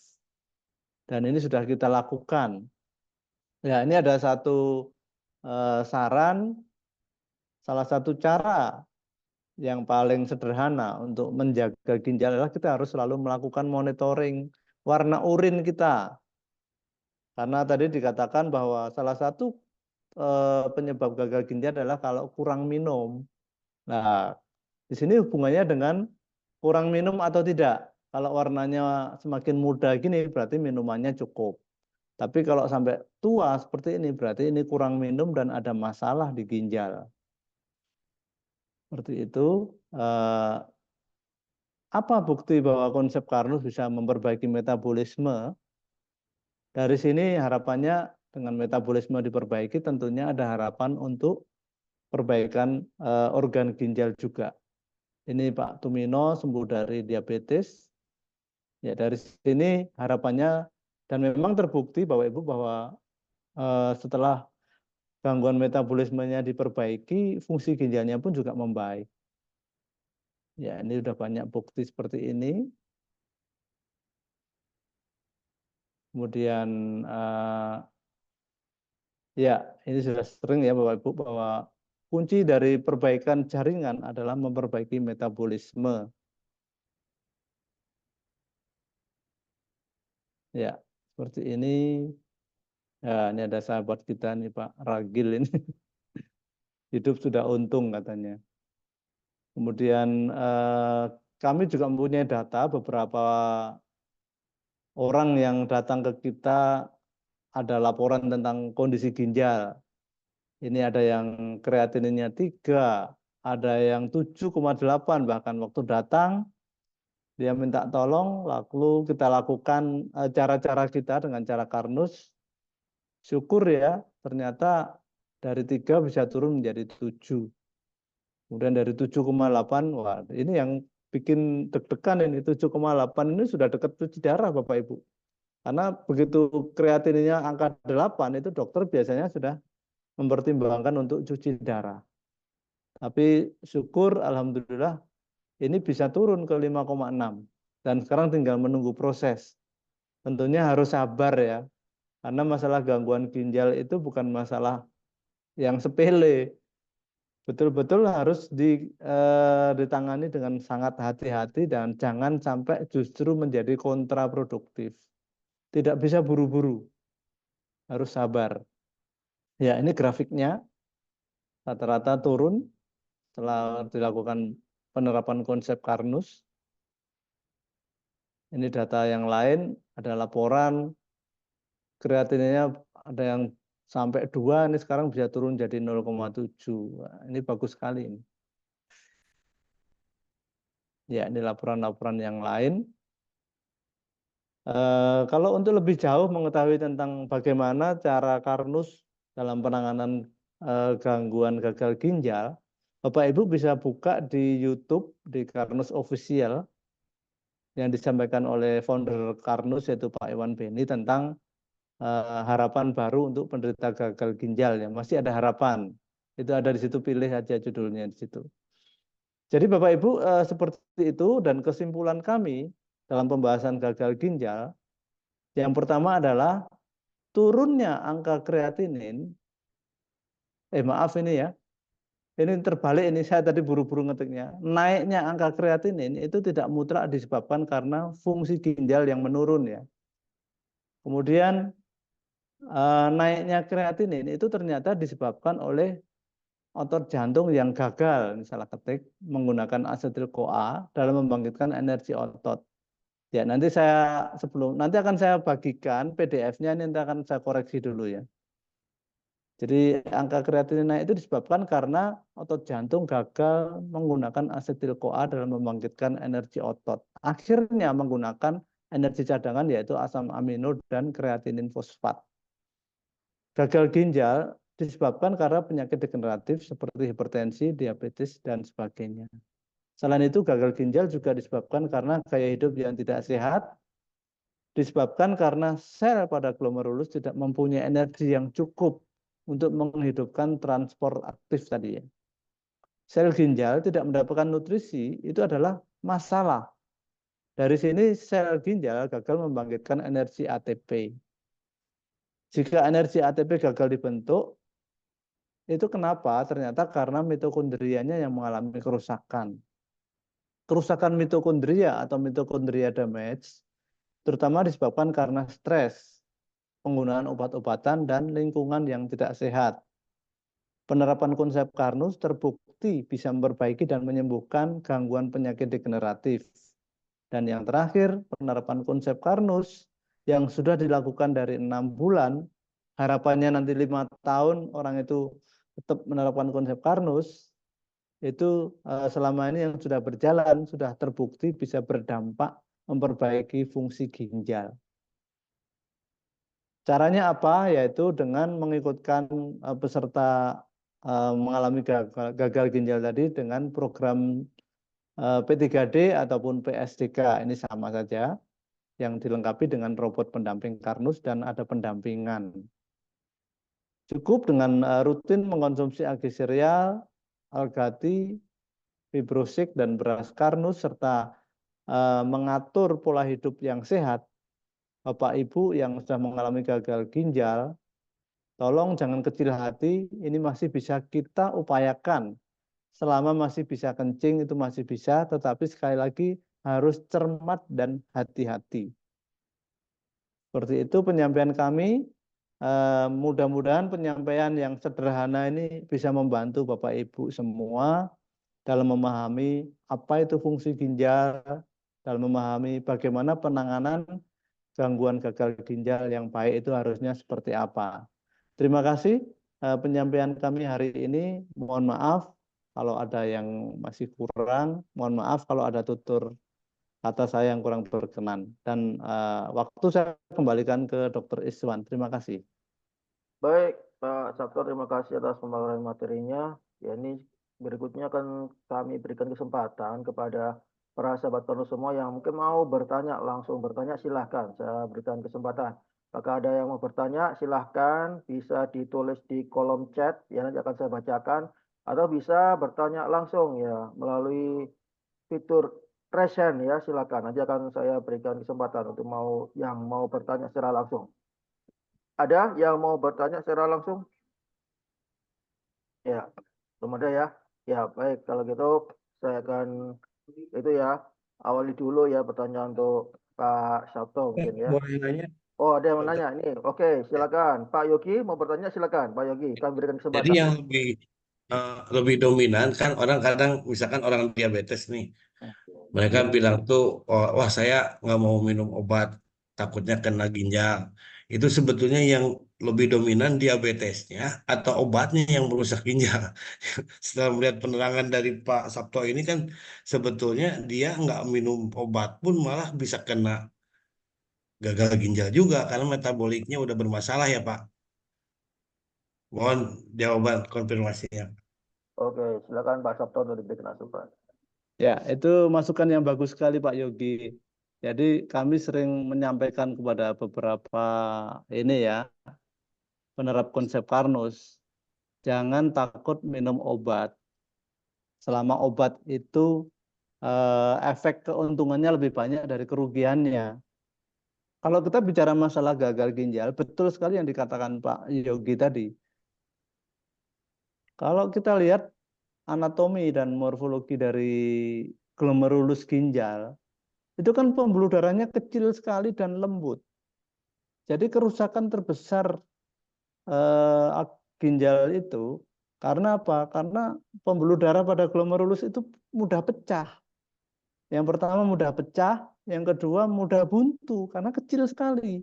Dan ini sudah kita lakukan. Ya, ini ada satu saran, salah satu cara yang paling sederhana untuk menjaga ginjal adalah kita harus selalu melakukan monitoring warna urin kita. Karena tadi dikatakan bahwa salah satu penyebab gagal ginjal adalah kalau kurang minum. Nah, di sini hubungannya dengan kurang minum atau tidak. Kalau warnanya semakin muda gini berarti minumannya cukup. Tapi kalau sampai tua seperti ini berarti ini kurang minum dan ada masalah di ginjal. Seperti itu. Apa bukti bahwa konsep Karnus bisa memperbaiki metabolisme? Dari sini harapannya dengan metabolisme diperbaiki tentunya ada harapan untuk perbaikan organ ginjal juga. Ini Pak Tumino sembuh dari diabetes. Ya dari sini harapannya dan memang terbukti Bapak Ibu bahwa setelah gangguan metabolismenya diperbaiki, fungsi ginjalnya pun juga membaik. Ya ini sudah banyak bukti seperti ini. Kemudian ya ini sudah sering ya Bapak Ibu bahwa kunci dari perbaikan jaringan adalah memperbaiki metabolisme. Ya, seperti ini. Ya, ini ada sahabat kita nih Pak Ragil ini. Hidup sudah untung katanya. Kemudian kami juga mempunyai data beberapa orang yang datang ke kita ada laporan tentang kondisi ginjal. Ini ada yang kreatininnya 3, ada yang 7,8 bahkan waktu datang dia minta tolong, lalu kita lakukan cara-cara kita dengan cara Karnus. Syukur ya, ternyata dari 3 bisa turun menjadi 7. Kemudian dari 7,8, wah ini yang bikin deg-degan ini, 7,8 ini sudah dekat cuci darah Bapak Ibu. Karena begitu kreatininnya angka 8, itu dokter biasanya sudah mempertimbangkan untuk cuci darah. Tapi syukur Alhamdulillah ini bisa turun ke 5,6. Dan sekarang tinggal menunggu proses. Tentunya harus sabar ya. Karena masalah gangguan ginjal itu bukan masalah yang sepele. Betul-betul harus ditangani dengan sangat hati-hati dan jangan sampai justru menjadi kontraproduktif. Tidak bisa buru-buru, harus sabar. Ya, ini grafiknya rata-rata turun setelah dilakukan penerapan konsep Karnus. Ini data yang lain, ada laporan kreatininnya ada yang sampai 2, ini sekarang bisa turun jadi 0,7. Ini bagus sekali ini. Ya, ini laporan-laporan yang lain. Kalau untuk lebih jauh mengetahui tentang bagaimana cara Karnus dalam penanganan gangguan gagal ginjal, Bapak Ibu bisa buka di YouTube di Karnus Official yang disampaikan oleh founder Karnus yaitu Pak Iwan Beni tentang harapan baru untuk penderita gagal ginjal ya. Masih ada harapan. Itu ada di situ, pilih aja judulnya di situ. Jadi Bapak Ibu seperti itu dan kesimpulan kami dalam pembahasan gagal ginjal yang pertama adalah turunnya angka kreatinin, maaf ini ya, ini terbalik ini saya tadi buru-buru ngetiknya. Naiknya angka kreatinin itu tidak mutlak disebabkan karena fungsi ginjal yang menurun ya. Kemudian naiknya kreatinin itu ternyata disebabkan oleh otot jantung yang gagal, misalnya ketik, menggunakan asetil-CoA dalam membangkitkan energi otot. Ya, nanti nanti akan saya bagikan PDF-nya, ini nanti akan saya koreksi dulu ya. Jadi angka kreatinin naik itu disebabkan karena otot jantung gagal menggunakan asetil-CoA dalam membangkitkan energi otot. Akhirnya menggunakan energi cadangan yaitu asam amino dan kreatinin fosfat. Gagal ginjal disebabkan karena penyakit degeneratif seperti hipertensi, diabetes, dan sebagainya. Selain itu, gagal ginjal juga disebabkan karena gaya hidup yang tidak sehat, disebabkan karena sel pada glomerulus tidak mempunyai energi yang cukup untuk menghidupkan transport aktif tadi ya. Sel ginjal tidak mendapatkan nutrisi, itu adalah masalah. Dari sini sel ginjal gagal membangkitkan energi ATP. Jika energi ATP gagal dibentuk, itu kenapa? Ternyata karena mitokondrianya yang mengalami kerusakan. Kerusakan mitokondria atau mitokondria damage terutama disebabkan karena stres, penggunaan obat-obatan, dan lingkungan yang tidak sehat. Penerapan konsep Karnus terbukti bisa memperbaiki dan menyembuhkan gangguan penyakit degeneratif. Dan yang terakhir, penerapan konsep Karnus yang sudah dilakukan dari 6 bulan, harapannya nanti 5 tahun orang itu tetap menerapkan konsep Karnus, itu selama ini yang sudah berjalan, sudah terbukti bisa berdampak memperbaiki fungsi ginjal. Caranya apa? Yaitu dengan mengikutkan peserta mengalami gagal ginjal tadi dengan program P3D ataupun PSDK. Ini sama saja, yang dilengkapi dengan robot pendamping Karnus dan ada pendampingan. Cukup dengan rutin mengkonsumsi agi sereal, algati, fibrosik, dan beras Karnus, serta mengatur pola hidup yang sehat. Bapak Ibu yang sudah mengalami gagal ginjal, tolong jangan kecil hati, ini masih bisa kita upayakan. Selama masih bisa kencing itu masih bisa, tetapi sekali lagi harus cermat dan hati-hati. Seperti itu penyampaian kami. Mudah-mudahan penyampaian yang sederhana ini bisa membantu Bapak Ibu semua dalam memahami apa itu fungsi ginjal, dalam memahami bagaimana penanganan gangguan gagal ginjal yang baik itu harusnya seperti apa. Terima kasih penyampaian kami hari ini. Mohon maaf kalau ada yang masih kurang. Mohon maaf kalau ada tutur kata saya yang kurang berkenan. Dan waktu saya kembalikan ke Dr. Iswan. Terima kasih. Baik, Pak Sabto, terima kasih atas pemaparan materinya. Ya, ini berikutnya akan kami berikan kesempatan kepada para sahabat penuh semua yang mungkin mau bertanya, langsung bertanya, silahkan. Saya berikan kesempatan. Apakah ada yang mau bertanya, silahkan bisa ditulis di kolom chat, ya nanti akan saya bacakan. Atau bisa bertanya langsung ya melalui fitur raise hand ya, silakan. Nanti akan saya berikan kesempatan untuk yang mau bertanya secara langsung. Ada yang mau bertanya secara langsung? Ya, belum ada ya. Ya, baik. Kalau gitu saya akan itu ya, awali dulu ya pertanyaan untuk Pak Sabto mungkin ya. Boleh nanya, Oh, ada yang mau dokter? nanya ini. Oke, silakan. Pak Yogi mau bertanya, silakan. Pak Yogi, kami berikan Jadi kesempatan. yang lebih dominan kan orang kadang misalkan orang diabetes nih, mereka bilang tuh, oh, wah saya nggak mau minum obat, takutnya kena ginjal. Itu sebetulnya yang lebih dominan diabetesnya atau obatnya yang merusak ginjal. Setelah melihat penerangan dari Pak Sabto ini kan sebetulnya dia nggak minum obat pun malah bisa kena gagal ginjal juga karena metaboliknya udah bermasalah ya Pak. Mohon jawaban konfirmasinya. Oke, silakan Pak Sabto untuk diberikan asupan. Ya, itu masukan yang bagus sekali Pak Yogi. Jadi kami sering menyampaikan kepada beberapa ini ya, penerap konsep Karnus, jangan takut minum obat. Selama obat itu efek keuntungannya lebih banyak dari kerugiannya. Kalau kita bicara masalah gagal ginjal, betul sekali yang dikatakan Pak Yogi tadi. Kalau kita lihat anatomi dan morfologi dari glomerulus ginjal, itu kan pembuluh darahnya kecil sekali dan lembut. Jadi kerusakan terbesar ginjal itu Karena apa? Karena pembuluh darah pada glomerulus itu mudah pecah. Yang pertama mudah pecah, yang kedua mudah buntu karena kecil sekali.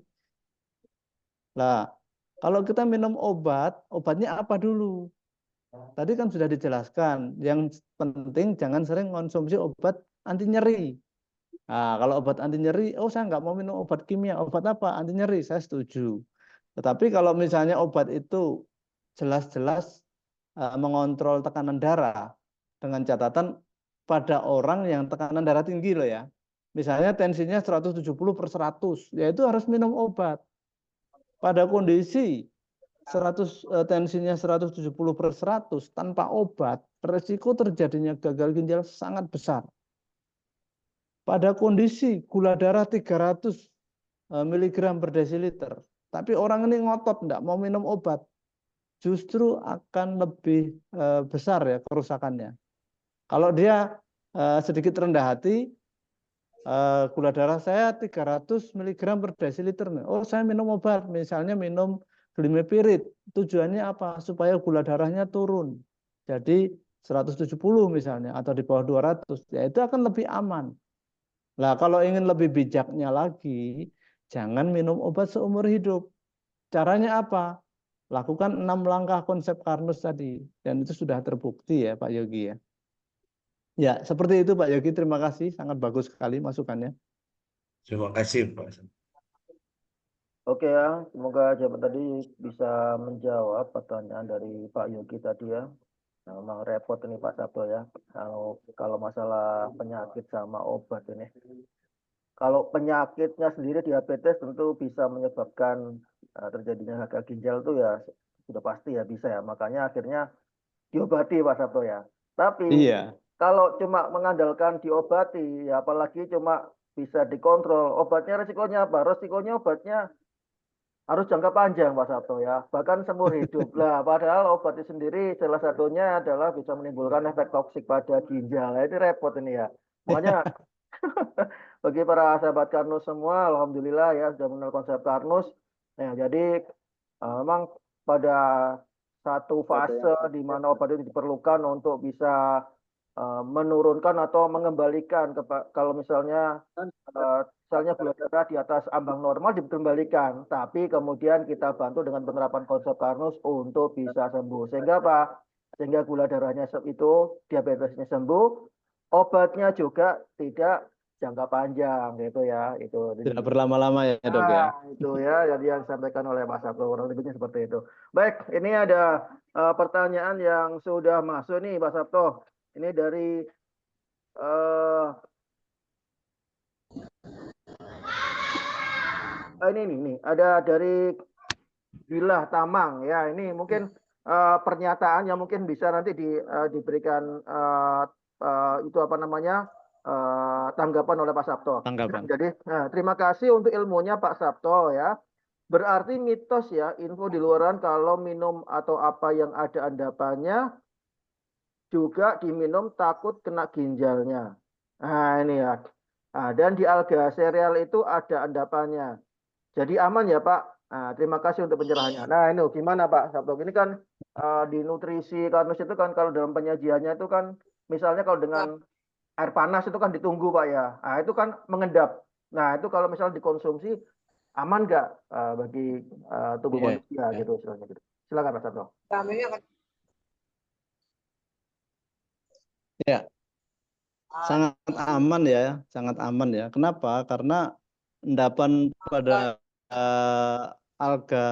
Nah, kalau kita minum obat, obatnya apa dulu? Tadi kan sudah dijelaskan, yang penting jangan sering konsumsi obat anti nyeri. Nah, kalau obat anti nyeri, oh saya nggak mau minum obat kimia, obat apa? Anti nyeri, saya setuju. Tetapi kalau misalnya obat itu jelas-jelas mengontrol tekanan darah, dengan catatan pada orang yang tekanan darah tinggi loh ya. Misalnya tensinya 170/100, ya itu harus minum obat. Pada kondisi 100 tensinya 170/100 tanpa obat, resiko terjadinya gagal ginjal sangat besar. Pada kondisi gula darah 300 miligram per desiliter, tapi orang ini ngotot enggak mau minum obat, justru akan lebih besar ya kerusakannya. Kalau dia sedikit rendah hati, gula darah saya 300 miligram per desiliter. Oh, saya minum obat, misalnya minum glimepirid. Tujuannya apa? Supaya gula darahnya turun. Jadi 170 misalnya atau di bawah 200, ya itu akan lebih aman. Nah, kalau ingin lebih bijaknya lagi, jangan minum obat seumur hidup. Caranya apa? Lakukan 6 langkah konsep Karnus tadi. Dan itu sudah terbukti ya Pak Yogi ya. Ya, seperti itu Pak Yogi. Terima kasih. Sangat bagus sekali masukannya. Terima kasih, Pak. Oke ya, semoga jawaban tadi bisa menjawab pertanyaan dari Pak Yogi tadi ya. Nah, memang repot ini Pak Sabto ya. Kalau masalah penyakit sama obat ini. Kalau penyakitnya sendiri diabetes tentu bisa menyebabkan terjadinya gagal ginjal itu ya sudah pasti ya bisa ya. Makanya akhirnya diobati Pak Sabto ya. Tapi Iya. kalau cuma mengandalkan diobati ya apalagi cuma bisa dikontrol. Obatnya resikonya apa? Resikonya obatnya harus jangka panjang Pak Sabto ya, bahkan seumur hidup. Lah, padahal obat itu sendiri salah satunya adalah bisa menimbulkan efek toksik pada ginjal. Nah, ini repot ini ya. Makanya bagi para sahabat Karnus semua, alhamdulillah ya sudah mengenal konsep Karnus. Nah, jadi memang pada satu fase di mana obat itu diperlukan untuk bisa menurunkan atau mengembalikan kalau misalnya misalnya gula darah di atas ambang normal dikembalikan, tapi kemudian kita bantu dengan penerapan konsep Karnus untuk bisa sembuh. Sehingga apa? Sehingga gula darahnya itu diabetesnya sembuh, obatnya juga tidak jangka panjang gitu ya. Itu jadi Tidak berlama-lama ya Dok ya. itu ya jadi yang disampaikan oleh Mas Sabto kurang lebihnya seperti itu. Baik, ini ada pertanyaan yang sudah masuk nih Mas Sabto. Ini dari ini ada dari Bilah Tamang ya. Ini mungkin pernyataan yang mungkin bisa nanti diberikan itu apa namanya tanggapan oleh Pak Sabto. Tanggapan. Jadi terima kasih untuk ilmunya Pak Sabto ya. Berarti mitos ya info di luaran kalau minum atau apa yang ada endapannya juga diminum takut kena ginjalnya. Nah ini ya. Nah, dan di alga sereal itu ada endapannya. Jadi aman ya Pak. Nah, terima kasih untuk pencerahannya. Nah ini gimana Pak Sabto? Ini kan di nutrisi Karnus itu kan kalau dalam penyajiannya itu kan misalnya kalau dengan air panas itu kan ditunggu Pak ya. Nah itu kan mengendap. Nah itu kalau misalnya dikonsumsi aman nggak bagi tubuh Iya. manusia gitu. Silakan Pak Sabto. Ya, sangat aman ya, sangat aman ya. Kenapa? Karena endapan pada alga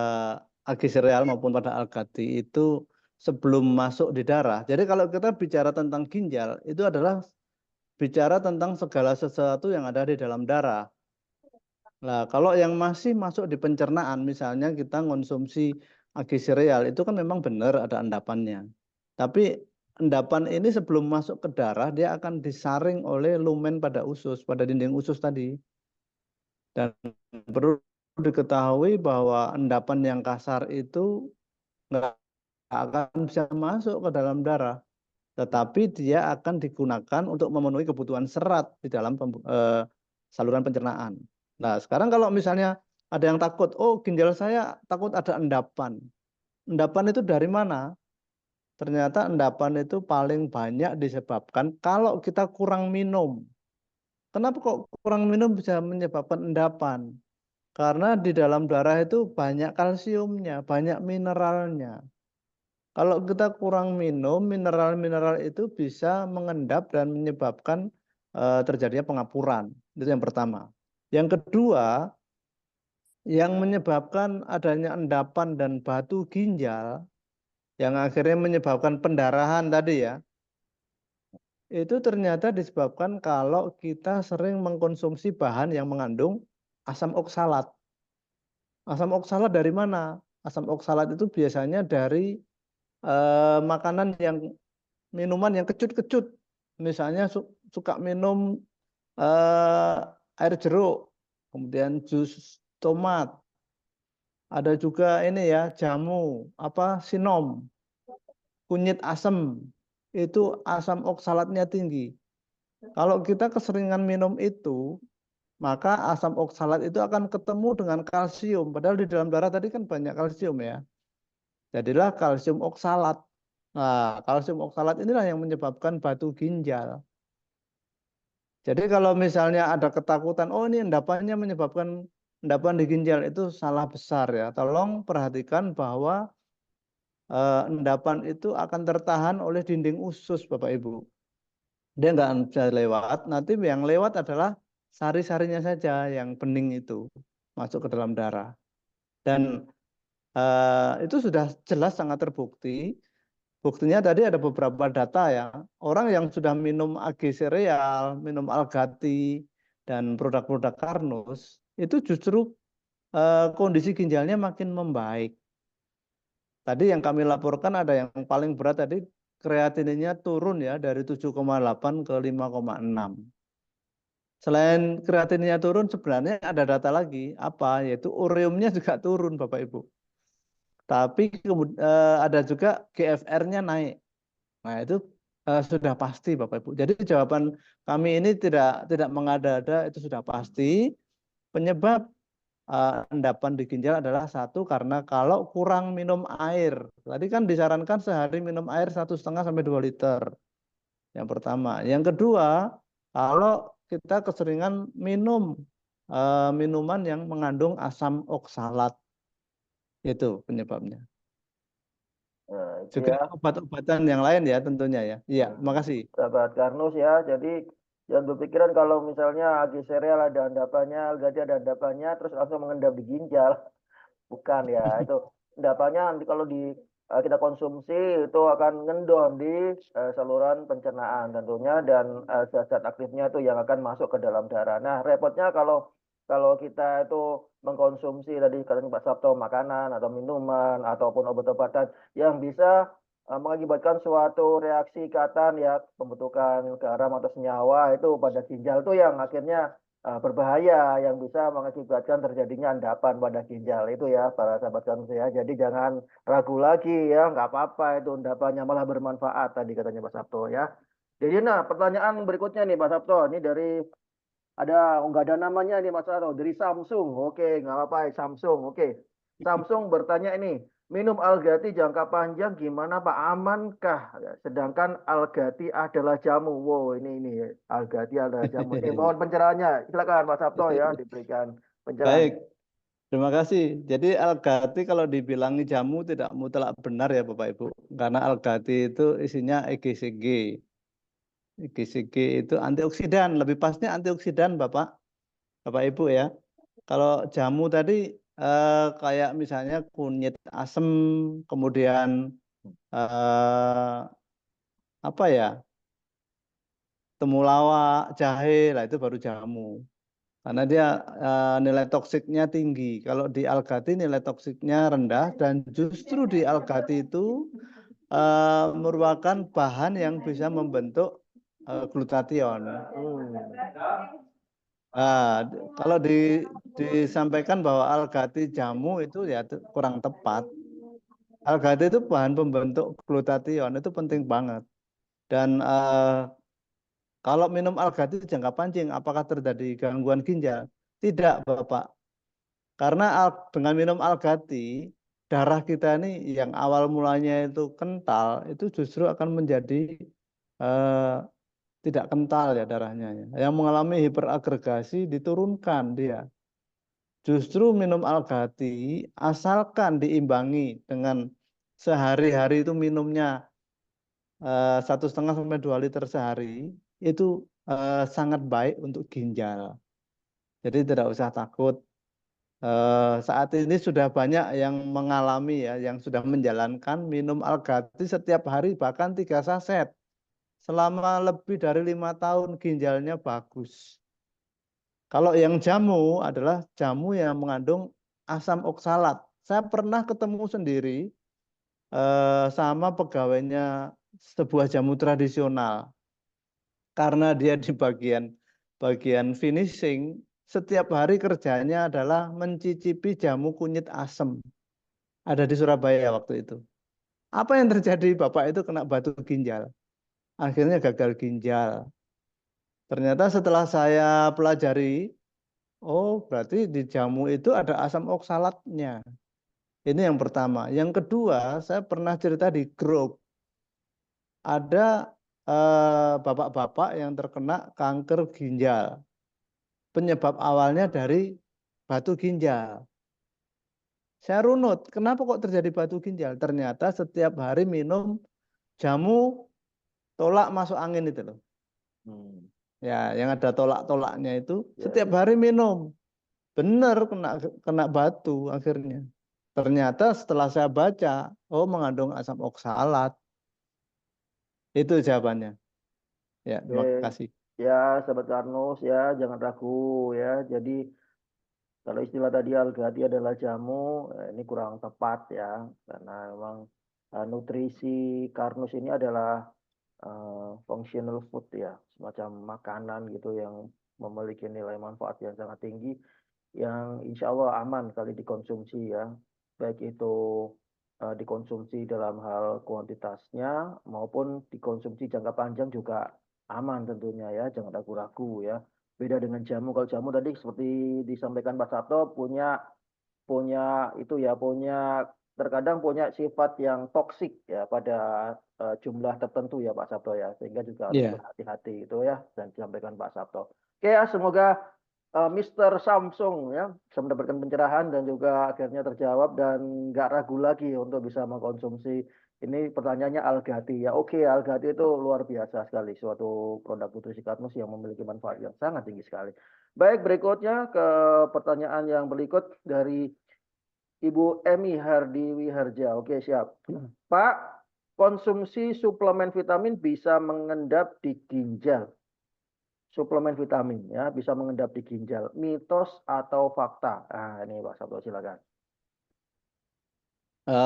sereal maupun pada algati itu sebelum masuk di darah. Jadi kalau kita bicara tentang ginjal, itu adalah bicara tentang segala sesuatu yang ada di dalam darah. Nah, kalau yang masih masuk di pencernaan, misalnya kita konsumsi sereal, itu kan memang benar ada endapannya. Tapi endapan ini sebelum masuk ke darah, dia akan disaring oleh lumen pada usus, pada dinding usus tadi. Dan perlu diketahui bahwa endapan yang kasar itu nggak akan bisa masuk ke dalam darah. Tetapi dia akan digunakan untuk memenuhi kebutuhan serat di dalam saluran pencernaan. Nah, sekarang kalau misalnya ada yang takut, oh ginjal saya takut ada endapan. Endapan itu dari mana? ternyata endapan itu paling banyak disebabkan kalau kita kurang minum. Kenapa kok kurang minum bisa menyebabkan endapan? Karena di dalam darah itu banyak kalsiumnya, banyak mineralnya. Kalau kita kurang minum, mineral-mineral itu bisa mengendap dan menyebabkan terjadinya pengapuran. Itu yang pertama. Yang kedua, yang menyebabkan adanya endapan dan batu ginjal, yang akhirnya menyebabkan pendarahan tadi ya, itu ternyata disebabkan kalau kita sering mengkonsumsi bahan yang mengandung asam oksalat. Asam oksalat dari mana? Asam oksalat itu biasanya dari makanan yang minuman yang kecut-kecut. Misalnya suka minum eh, air jeruk, kemudian jus tomat, ada juga ini ya jamu, apa sinom, kunyit asam, itu asam oksalatnya tinggi. Kalau kita keseringan minum itu, maka asam oksalat itu akan ketemu dengan kalsium. Padahal di dalam darah tadi kan banyak kalsium ya. Jadilah kalsium oksalat. Nah, kalsium oksalat inilah yang menyebabkan batu ginjal. Jadi kalau misalnya ada ketakutan, oh ini endapannya menyebabkan endapan di ginjal, itu salah besar ya. Tolong perhatikan bahwa endapan itu akan tertahan oleh dinding usus Bapak Ibu. Dia nggak bisa lewat, nanti yang lewat adalah sari-sarinya saja yang bening itu masuk ke dalam darah. Dan itu sudah jelas sangat terbukti. Buktinya tadi ada beberapa data ya. Orang yang sudah minum AG sereal, minum Algati, dan produk-produk Karnus, itu justru kondisi ginjalnya makin membaik. Tadi yang kami laporkan ada yang paling berat tadi, kreatininnya turun ya dari 7,8 ke 5,6. Selain kreatinnya turun, sebenarnya ada data lagi, apa? Yaitu ureumnya juga turun Bapak Ibu. Tapi ada juga GFR-nya naik. Nah, itu sudah pasti Bapak Ibu. Jadi jawaban kami ini tidak mengada-ada, itu sudah pasti. Penyebab endapan di ginjal adalah satu, karena kalau kurang minum air. Tadi kan disarankan sehari minum air 1,5 sampai 2 liter. Yang pertama. Yang kedua, kalau kita keseringan minum minuman yang mengandung asam oksalat. Itu penyebabnya. Nah, itu Juga ya. obat-obatan yang lain ya tentunya ya. Iya, makasih. Sahabat Karnus ya. Jadi jangan berpikiran kalau misalnya agi sereal ada endapannya, Algati ada endapannya, terus langsung mengendap di ginjal. Bukan ya, itu endapannya nanti kalau kita konsumsi itu akan ngendon di saluran pencernaan tentunya, dan zat-zat aktifnya itu yang akan masuk ke dalam darah. Nah, repotnya kalau kalau kita itu mengkonsumsi tadi kata Pak Sabto makanan atau minuman ataupun obat-obatan yang bisa mengakibatkan suatu reaksi ikatan ya, pembentukan garam atau senyawa itu pada ginjal tuh yang akhirnya berbahaya, yang bisa mengakibatkan terjadinya endapan pada ginjal itu ya para sahabat kami ya. Jadi jangan ragu lagi ya, nggak apa-apa itu endapannya, malah bermanfaat tadi katanya Pak Sabto ya. Jadi nah pertanyaan berikutnya nih Pak Sabto, ini dari ada nggak ada namanya nih Mas Sabto, dari Samsung. Oke, nggak apa-apa, Samsung. Oke, Samsung bertanya ini, minum Algati jangka panjang gimana Pak? Amankah? Sedangkan Algati adalah jamu. Wow, ini Algati adalah jamu. Ini mohon pencerahannya. Silakan Pak Sabto ya, diberikan pencerahan. Baik, terima kasih. Jadi Algati kalau dibilangi jamu tidak mutlak benar ya Bapak Ibu. Karena Algati itu isinya EGCG. EGCG itu antioksidan, lebih pasnya antioksidan Bapak Ibu ya. Kalau jamu tadi kayak misalnya kunyit asem, kemudian apa ya, temulawak, jahe, lah itu baru jamu. Karena dia nilai toksiknya tinggi. Kalau di Algati nilai toksiknya rendah, dan justru di Algati itu merupakan bahan yang bisa membentuk glutathione. Nah, kalau disampaikan bahwa Algati jamu itu ya kurang tepat. Algati itu bahan pembentuk glutathione, itu penting banget. Dan kalau minum Algati jangka panjang, apakah terjadi gangguan ginjal? Tidak, Bapak. Karena dengan minum Algati, darah kita ini yang awal mulanya itu kental, itu justru akan menjadi eh, tidak kental ya darahnya. Yang mengalami hiperagregasi diturunkan dia. Justru minum Al-Ghati asalkan diimbangi dengan sehari-hari itu minumnya 1,5 sampai 2 liter sehari, itu sangat baik untuk ginjal. Jadi tidak usah takut. Saat ini sudah banyak yang mengalami ya, yang sudah menjalankan minum Al-Ghati setiap hari bahkan 3 saset. Selama lebih dari 5 tahun ginjalnya bagus. Kalau yang jamu adalah jamu yang mengandung asam oksalat. Saya pernah ketemu sendiri sama pegawainya sebuah jamu tradisional. Karena dia di bagian finishing, setiap hari kerjanya adalah mencicipi jamu kunyit asem. Ada di Surabaya waktu itu. Apa yang terjadi? Bapak itu kena batu ginjal. Akhirnya gagal ginjal. Ternyata setelah saya pelajari, oh berarti di jamu itu ada asam oksalatnya. Ini yang pertama. Yang kedua, saya pernah cerita di grup. Ada bapak-bapak yang terkena kanker ginjal. Penyebab awalnya dari batu ginjal. Saya runut, kenapa kok terjadi batu ginjal? Ternyata setiap hari minum jamu tolak masuk angin itu loh. Ya, yang ada tolak-tolaknya itu setiap hari minum. Benar kena batu akhirnya. Ternyata setelah saya baca, oh mengandung asam oksalat. Itu jawabannya. Ya, terima Oke, kasih. ya sahabat Karnus ya, jangan ragu ya. Jadi kalau istilah tadi Al-Ghati adalah jamu, ini kurang tepat ya, karena memang nutrisi Karnus ini adalah functional food ya, semacam makanan gitu yang memiliki nilai manfaat yang sangat tinggi, yang insya Allah aman kali dikonsumsi ya, baik itu dikonsumsi dalam hal kuantitasnya maupun dikonsumsi jangka panjang juga aman tentunya ya, jangan ragu-ragu ya. Beda dengan jamu, kalau jamu tadi seperti disampaikan Pak Sabto punya punya itu ya, punya terkadang punya sifat yang toksik ya pada jumlah tertentu ya Pak Sabto ya, sehingga juga harus Iya. berhati-hati itu ya, dan disampaikan Pak Sabto. Oke ya, semoga Mr. Samsung ya bisa mendapatkan pencerahan dan juga akhirnya terjawab dan nggak ragu lagi untuk bisa mengkonsumsi. Ini pertanyaannya Al-Ghati ya. Oke, Al-Ghati itu luar biasa sekali, suatu produk nutrisi Karnus yang memiliki manfaat yang sangat tinggi sekali. Baik, berikutnya ke pertanyaan yang berikut dari Ibu Emi Hardiwi Harja. Oke, siap. Pak, konsumsi suplemen vitamin bisa mengendap di ginjal. Suplemen vitamin ya bisa mengendap di ginjal. Mitos atau fakta? Nah, ini Pak Sabto silakan.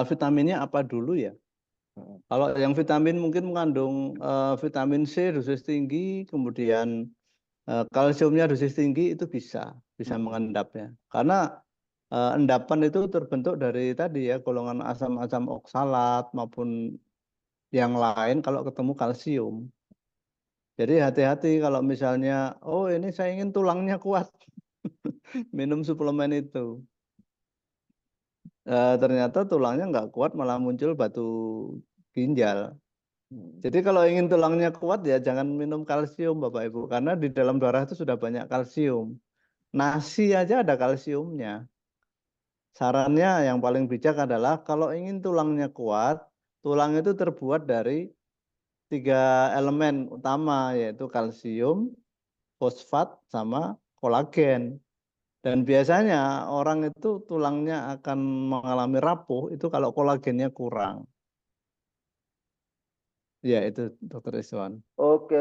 Vitaminnya apa dulu ya? Hmm. Kalau yang vitamin mungkin mengandung vitamin C dosis tinggi, kemudian kalsiumnya dosis tinggi itu bisa mengendapnya. Karena endapan itu terbentuk dari tadi ya golongan asam-asam oksalat maupun yang lain kalau ketemu kalsium. Jadi hati-hati kalau misalnya, oh ini saya ingin tulangnya kuat, minum suplemen itu. Ternyata tulangnya nggak kuat malah muncul batu ginjal. Jadi kalau ingin tulangnya kuat ya jangan minum kalsium Bapak Ibu, karena di dalam darah itu sudah banyak kalsium. Nasi aja ada kalsiumnya. Sarannya yang paling bijak adalah kalau ingin tulangnya kuat, tulang itu terbuat dari 3 elemen utama yaitu kalsium, fosfat, sama kolagen. Dan biasanya orang itu tulangnya akan mengalami rapuh itu kalau kolagennya kurang. Ya itu Dokter Iswan. Oke,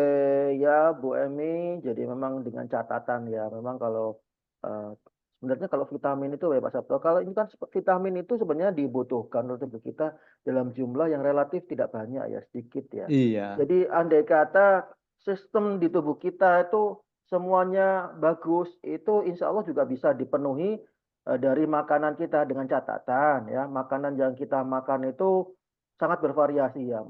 ya Bu Emi, jadi memang dengan catatan ya, memang kalau eh, sebenarnya kalau vitamin itu ya Pak Sabto, kalau ini kan vitamin itu sebenarnya dibutuhkan oleh tubuh kita dalam jumlah yang relatif tidak banyak ya, sedikit ya. Iya, Jadi andai kata sistem di tubuh kita itu semuanya bagus, itu insya Allah juga bisa dipenuhi dari makanan kita, dengan catatan ya, makanan yang kita makan itu sangat bervariasi ya,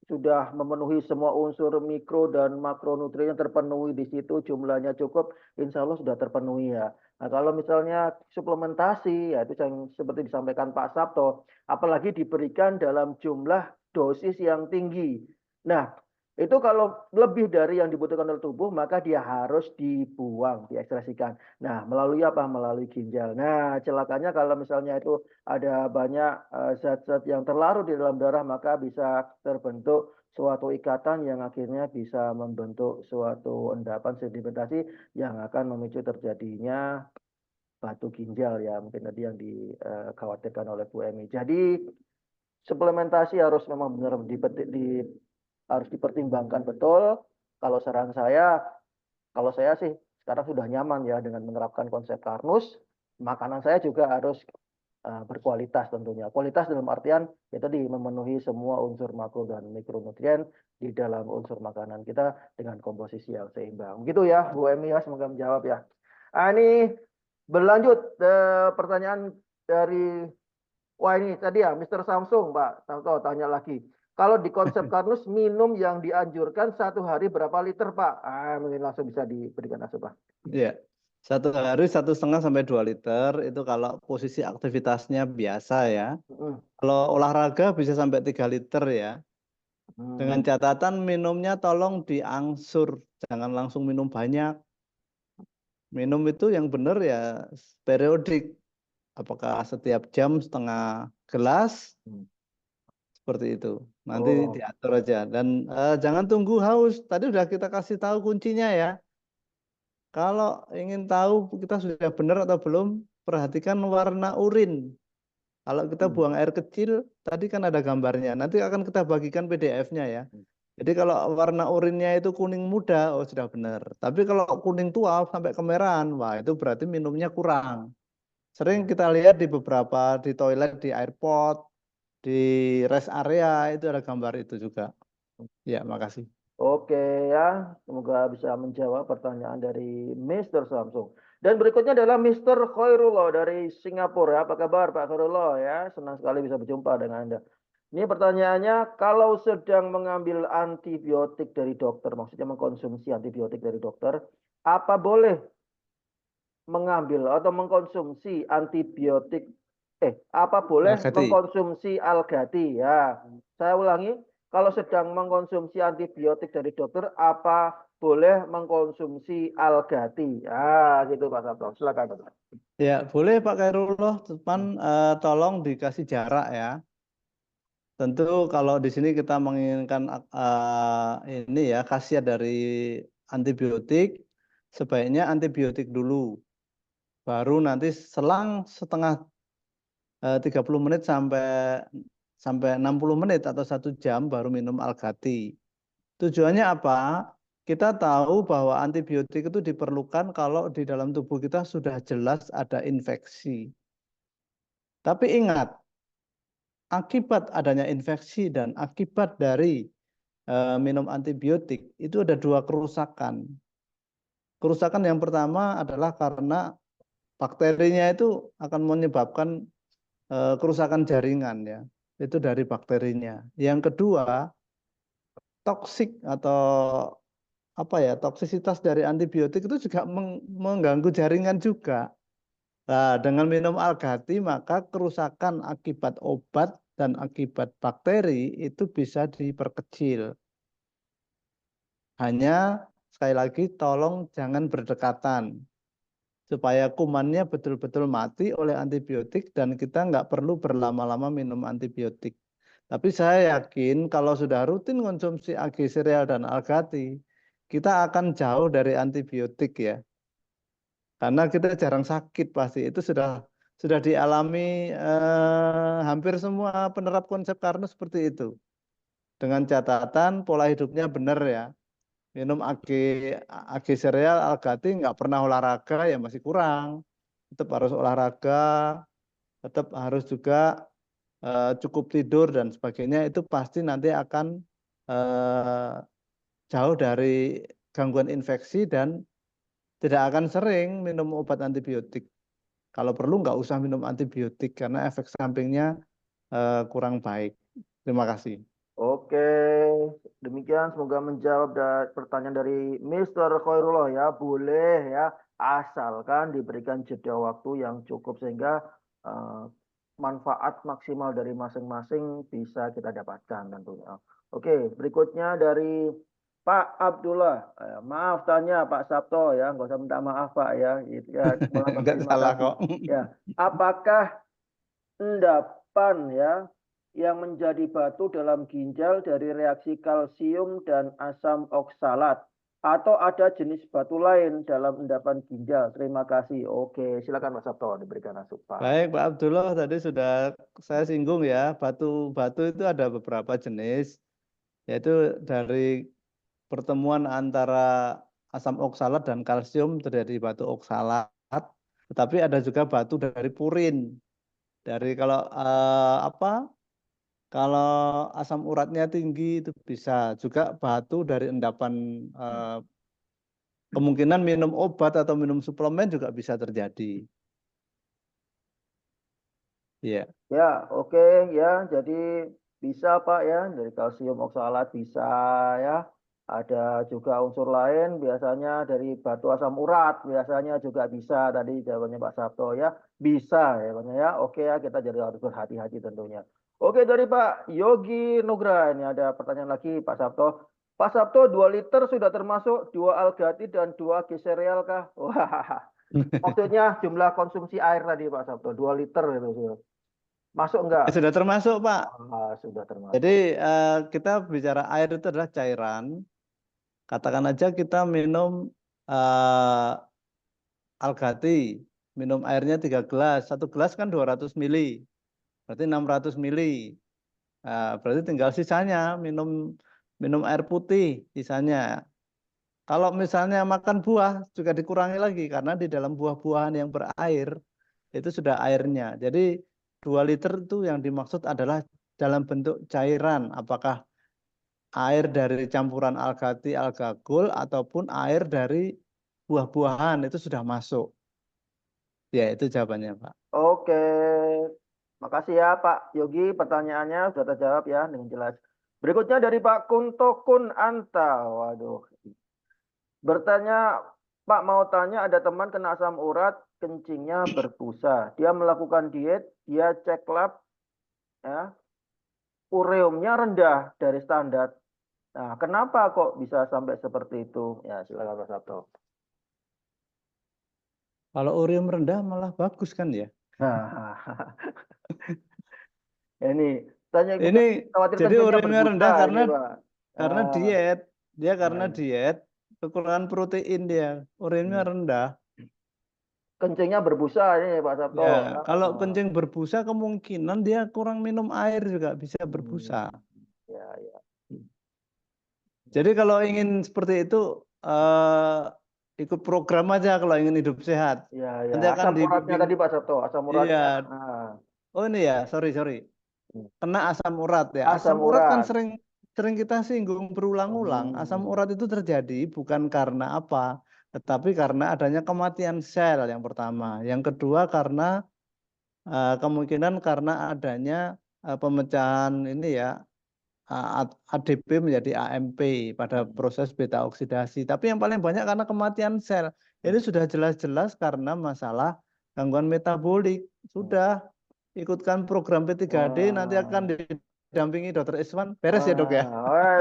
sudah memenuhi semua unsur mikro dan makronutrien terpenuhi di situ, jumlahnya cukup, insya Allah sudah terpenuhi ya. Nah, kalau misalnya suplementasi, ya itu yang seperti disampaikan Pak Sabto, apalagi diberikan dalam jumlah dosis yang tinggi. Nah, itu kalau lebih dari yang dibutuhkan oleh tubuh, maka dia harus dibuang, diekspresikan. Nah, melalui apa? Melalui ginjal. Nah, celakanya kalau misalnya itu ada banyak zat-zat yang terlarut di dalam darah, maka bisa terbentuk suatu ikatan yang akhirnya bisa membentuk suatu endapan sedimentasi yang akan memicu terjadinya batu ginjal ya, mungkin tadi yang dikhawatirkan oleh Bu Emi. Jadi suplementasi harus memang benar harus dipertimbangkan betul. Kalau saran saya, kalau saya sih sekarang sudah nyaman ya dengan menerapkan konsep Karnus. Makanan saya juga harus berkualitas tentunya. Kualitas dalam artian ya tadi memenuhi semua unsur makro dan mikronutrien di dalam unsur makanan kita dengan komposisi yang seimbang. Gitu ya, Bu Emi ya, semoga menjawab ya. Ini berlanjut pertanyaan dari wah ini tadi ya Mr. Samsung Pak Samto tanya lagi. Kalau di konsep Karnus minum yang dianjurkan 1 hari berapa liter Pak? Mungkin langsung bisa diberikan langsung Pak. Ya, 1 hari 1,5 sampai 2 liter itu kalau posisi aktivitasnya biasa ya. Hmm. Kalau olahraga bisa sampai 3 liter ya. Dengan Hmm. catatan minumnya tolong diangsur, jangan langsung minum banyak. Minum itu yang benar ya periodik. Apakah setiap jam setengah gelas? Seperti itu. Nanti Oh. diatur aja. Dan jangan tunggu haus. Tadi udah kita kasih tahu kuncinya ya. Kalau ingin tahu kita sudah benar atau belum, perhatikan warna urin. Kalau kita buang air kecil, tadi kan ada gambarnya. Nanti akan kita bagikan PDF-nya ya. Jadi kalau warna urinnya itu kuning muda, oh sudah benar. Tapi kalau kuning tua sampai kemerahan, wah itu berarti minumnya kurang. Sering kita lihat di beberapa, di toilet, di airport, di rest area, itu ada gambar itu juga. Ya, makasih. Oke ya, semoga bisa menjawab pertanyaan dari Mr. Samsung. Dan berikutnya adalah Mr. Khairullah dari Singapura. Apa kabar Pak Khairullah ya? Senang sekali bisa berjumpa dengan Anda. Ini pertanyaannya, kalau sedang mengambil antibiotik dari dokter, maksudnya mengkonsumsi antibiotik dari dokter, apa boleh mengambil atau mengkonsumsi antibiotik apa boleh Agati. mengkonsumsi algati ya. Saya ulangi, kalau sedang mengkonsumsi antibiotik dari dokter apa boleh mengkonsumsi algati. Ya, gitu Pak Sabto. Silakan Pak. Ya, boleh Pak Khairullah, cuman tolong dikasih jarak ya. Tentu kalau di sini kita menginginkan ini ya khasiat dari antibiotik, sebaiknya antibiotik dulu. Baru nanti selang setengah 30 menit sampai 60 menit atau 1 jam baru minum algati. Tujuannya apa? Kita tahu bahwa antibiotik itu diperlukan kalau di dalam tubuh kita sudah jelas ada infeksi. Tapi ingat, akibat adanya infeksi dan akibat dari minum antibiotik itu ada 2 kerusakan. Kerusakan yang pertama adalah karena bakterinya itu akan menyebabkan kerusakan jaringan ya. Itu dari bakterinya. Yang kedua, toksik atau apa ya, toksisitas dari antibiotik itu juga mengganggu jaringan juga. Nah, dengan minum algati maka kerusakan akibat obat dan akibat bakteri itu bisa diperkecil. Hanya sekali lagi tolong jangan berdekatan supaya kumannya betul-betul mati oleh antibiotik dan kita nggak perlu berlama-lama minum antibiotik. Tapi saya yakin kalau sudah rutin konsumsi AG sereal dan algati, kita akan jauh dari antibiotik ya. Karena kita jarang sakit pasti. Itu sudah dialami hampir semua penerap konsep Karnus seperti itu. Dengan catatan pola hidupnya benar ya. Minum AG sereal, algati, nggak pernah olahraga ya masih kurang. Tetap harus olahraga, tetap harus juga cukup tidur dan sebagainya. Itu pasti nanti akan jauh dari gangguan infeksi dan tidak akan sering minum obat antibiotik. Kalau perlu nggak usah minum antibiotik karena efek sampingnya kurang baik. Terima kasih. Oke, demikian semoga menjawab pertanyaan dari Mr. Khairullah ya. Boleh ya, asalkan diberikan jeda waktu yang cukup sehingga manfaat maksimal dari masing-masing bisa kita dapatkan tentunya. Oke, berikutnya dari Pak Abdullah. Maaf tanya Pak Sabto ya, nggak usah minta maaf Pak ya. Ya, malah Enggak berterima salah kasih. kok. Ya, apakah endapan ya yang menjadi batu dalam ginjal dari reaksi kalsium dan asam oksalat atau ada jenis batu lain dalam endapan ginjal? Terima kasih. Oke, silakan Pak Sabto diberikan asupan. Baik, Pak Abdullah tadi sudah saya singgung ya, batu-batu itu ada beberapa jenis, yaitu dari pertemuan antara asam oksalat dan kalsium terjadi batu oksalat, tetapi ada juga batu dari purin. Dari kalau kalau asam uratnya tinggi itu bisa juga batu dari endapan kemungkinan minum obat atau minum suplemen juga bisa terjadi. Iya. Ya, oke ya. Jadi bisa Pak ya, dari kalsium oksalat bisa ya. Ada juga unsur lain, biasanya dari batu asam urat, biasanya juga bisa. Tadi jawabannya Pak Sabto ya, bisa ya Pak ya. Oke ya, kita jadi harus berhati-hati tentunya. Oke, dari Pak Yogi Nugra, ini ada pertanyaan lagi Pak Sabto. Pak Sabto, 2 liter sudah termasuk 2 algati dan 2 G-sereal kah? Wah, maksudnya jumlah konsumsi air tadi Pak Sabto, 2 liter itu. Masuk enggak? Sudah termasuk, Pak. Sudah termasuk. Jadi kita bicara air itu adalah cairan. Katakan aja kita minum algati, minum airnya 3 gelas. 1 gelas kan 200 mili, berarti 600 mili. Berarti tinggal sisanya minum air putih sisanya. Kalau misalnya makan buah juga dikurangi lagi karena di dalam buah-buahan yang berair itu sudah airnya. Jadi 2 liter itu yang dimaksud adalah dalam bentuk cairan. Apakah air dari campuran algati, algagul, ataupun air dari buah-buahan itu sudah masuk. Ya, itu jawabannya, Pak. Oke. Makasih ya Pak Yogi, pertanyaannya sudah terjawab ya dengan jelas. Berikutnya dari Pak Kunto Kun Anta. Waduh. Bertanya, Pak mau tanya ada teman kena asam urat, kencingnya berbusa. Dia melakukan diet, dia cek lab, ya, ureumnya rendah dari standar. Nah, kenapa kok bisa sampai seperti itu? Ya, silakan Pak Sabto. Kalau ureum rendah malah bagus kan ya? Ini tanya juga Ini khawatir jadi kencingnya ureumnya berbusa rendah ini Pak. karena diet. Dia karena Nah, diet, kekurangan protein dia. Ureumnya rendah. kencingnya berbusa ini Pak Sabto. Ya, kalau kencing berbusa kemungkinan dia kurang minum air juga bisa berbusa. Ya, ya. Jadi kalau ingin seperti itu ikut program aja kalau ingin hidup sehat. Ya, ya. Nanti akan Asam uratnya dibimbing. tadi Pak Sabto, asam uratnya. Iya. Nah, Oh ini ya, sorry. Kena asam urat ya. asam Asam urat kan urat. sering kita singgung berulang-ulang. Asam urat itu terjadi bukan karena apa, tetapi karena adanya kematian sel yang pertama. Yang kedua karena kemungkinan karena adanya pemecahan ini ya ADP menjadi AMP pada proses beta oksidasi. Tapi yang paling banyak karena kematian sel. Ini sudah jelas-jelas karena masalah gangguan metabolik. Sudah ikutkan program P3D nanti akan didampingi Dr. Iswan. Beres ya, Dok ya?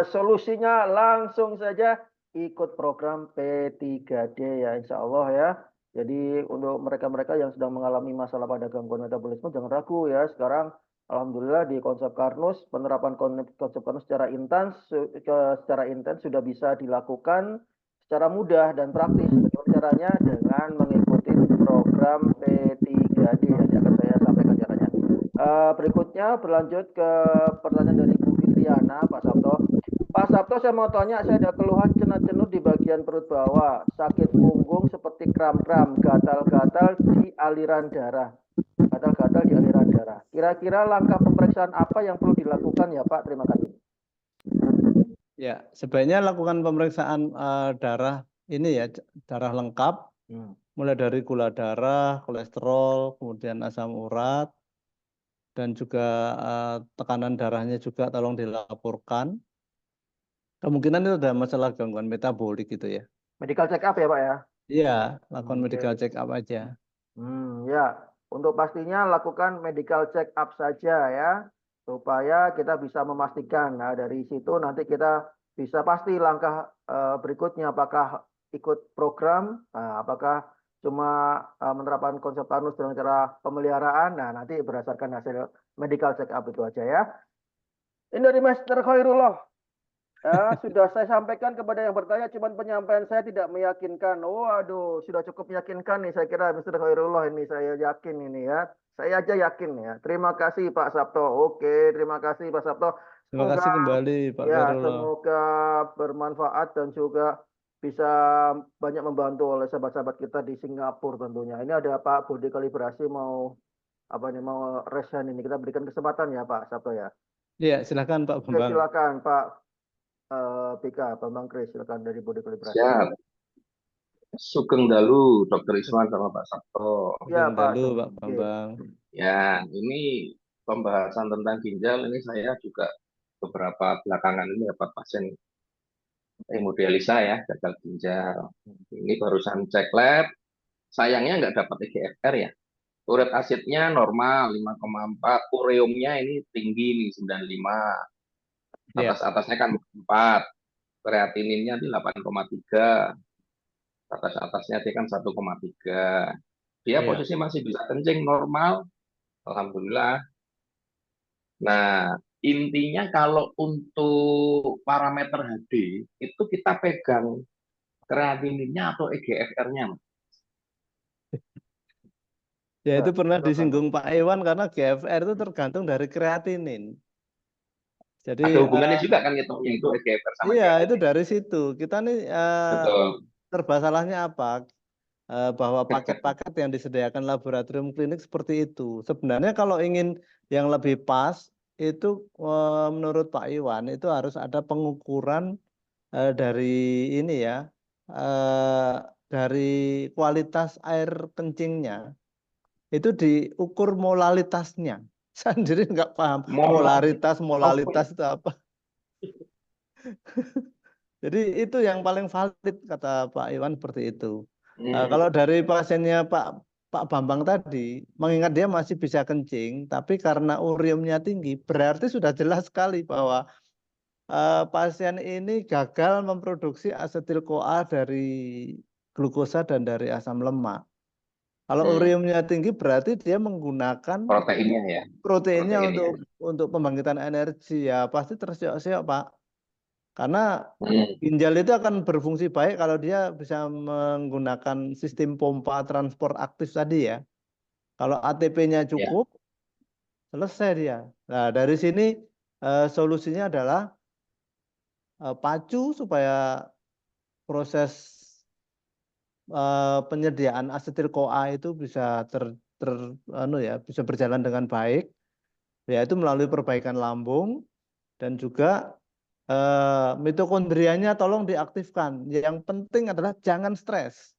Solusinya langsung saja ikut program P3D ya insya Allah ya. Jadi untuk mereka-mereka yang sedang mengalami masalah pada gangguan metabolisme jangan ragu ya. Sekarang alhamdulillah di konsep Karnus penerapan konsep Karnus secara intens sudah bisa dilakukan secara mudah dan praktis. Bagaimana caranya? Dengan mengikuti program P3D. Nanti akan saya sampaikan caranya. Berikutnya berlanjut ke pertanyaan dari Bu Fitriana, Pak Sabto. Pak Sabto, saya mau tanya, saya ada keluhan cenut-cenut di bagian perut bawah, sakit punggung seperti kram-kram, gatal-gatal di aliran darah. Gatal-gatal di aliran darah. Kira-kira langkah pemeriksaan apa yang perlu dilakukan ya Pak? Terima kasih. Ya, sebaiknya lakukan pemeriksaan darah ini ya, darah lengkap, mulai dari gula darah, kolesterol, kemudian asam urat, dan juga tekanan darahnya juga tolong dilaporkan. Kemungkinan itu ada masalah gangguan metabolik gitu ya. Medical check up ya Pak ya? Iya, lakukan Oke. medical check up aja. Ya, untuk pastinya lakukan medical check up saja ya, supaya kita bisa memastikan. Nah, dari situ nanti kita bisa pasti langkah berikutnya, apakah ikut program, apakah cuma menerapkan konsep TANUS dengan cara pemeliharaan. Nah, nanti berdasarkan hasil medical check up itu aja ya. Ini dari Master Khairullah. Ya, sudah saya sampaikan kepada yang bertanya, cuman penyampaian saya tidak meyakinkan. Waduh, sudah cukup meyakinkan nih saya kira Mr. Khairullah ini, saya yakin ini ya. Saya aja yakin ya. Terima kasih Pak Sabto. Oke, terima kasih Pak Sabto. Terima Semoga kasih kembali Pak ya, Khairullah. semoga bermanfaat dan juga bisa banyak membantu oleh sahabat-sahabat kita di Singapura tentunya. Ini ada Pak Budi Kalibrasi mau apa nih, mau resign ini. Kita berikan kesempatan ya Pak Sabto ya. Iya, silakan Pak Oke, Bambang. silakan Pak PK, Bambang Kris, silakan dari Budi Kalibrasi. Siap. Sugeng Dalu, Dr. Iswan sama Pak Sabto. Ya Sugeng Pak Dalu Sugeng. Pak Bambang. Ya, ini pembahasan tentang ginjal ini saya juga beberapa belakangan ini dapat pasien hemodialisa ya, gagal ginjal. Ini barusan cek lab, sayangnya nggak dapat EGFR ya. Uret asidnya normal 5,4, ureumnya ini tinggi nih 95. Iya, Atas-atasnya kan 4, kreatininnya di 8,3, atas-atasnya dia kan 1,3. Dia iya. posisi masih bisa kencing normal, alhamdulillah. Nah, intinya kalau untuk parameter HD itu kita pegang kreatininnya atau EGFR-nya. Ya Ya, itu pernah silakan Pak. disinggung Pak Iwan karena GFR itu tergantung dari kreatinin. Jadi Ada hubungannya juga kan ngitungnya itu EGFR sama iya itu kreatinin. dari situ. Kita nih Betul. serba salahnya apa? Bahwa paket-paket yang disediakan laboratorium klinik seperti itu. Sebenarnya kalau ingin yang lebih pas itu menurut Pak Iwan itu harus ada pengukuran dari ini ya, dari kualitas air kencingnya itu diukur molalitasnya. Saya sendiri nggak paham molalitas itu apa. Jadi itu yang paling valid kata Pak Iwan seperti itu. Kalau dari pasiennya Pak Bambang tadi, mengingat dia masih bisa kencing, tapi karena uriumnya tinggi, berarti sudah jelas sekali bahwa pasien ini gagal memproduksi asetil-CoA dari glukosa dan dari asam lemak. Kalau uriumnya tinggi berarti dia menggunakan Proteinnya ya. proteinnya Proteinnya. untuk pembangkitan energi ya pasti terseok-seok Pak. Karena Hmm, ginjal itu akan berfungsi baik kalau dia bisa menggunakan sistem pompa transport aktif tadi ya. Kalau ATP-nya ya. cukup, selesai dia. Nah, dari sini solusinya adalah pacu supaya proses penyediaan asetil-CoA itu bisa bisa berjalan dengan baik, yaitu melalui perbaikan lambung dan juga mitokondrianya tolong diaktifkan. Yang penting adalah jangan stres.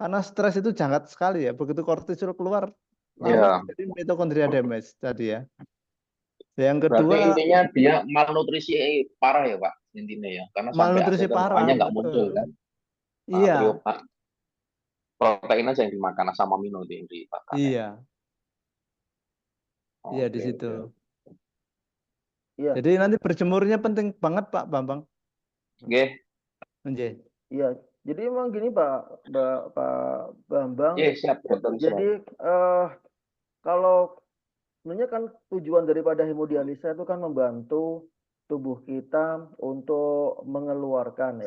Karena stres itu jahat sekali ya. Begitu kortisol keluar, langsung Ya. jadi mitokondria damage tadi ya. Yang Berarti kedua, intinya dia malnutrisi parah ya Pak, intinya ya. Karena sampai malnutrisi asetil parah. CoA-nya nggak muncul Betul. kan. Iya, Protein aja yang dimakan, asam amino itu yang dimakan ya. iya, iya di Oke, situ. oke. Iya, Jadi nanti berjemurnya penting banget Pak Bambang. Oke, Nggih. iya. Jadi emang gini Pak Bambang. oke, siap Dr. Jadi Iswan. kalau sebenarnya kan tujuan daripada hemodialisa itu kan membantu tubuh kita untuk mengeluarkan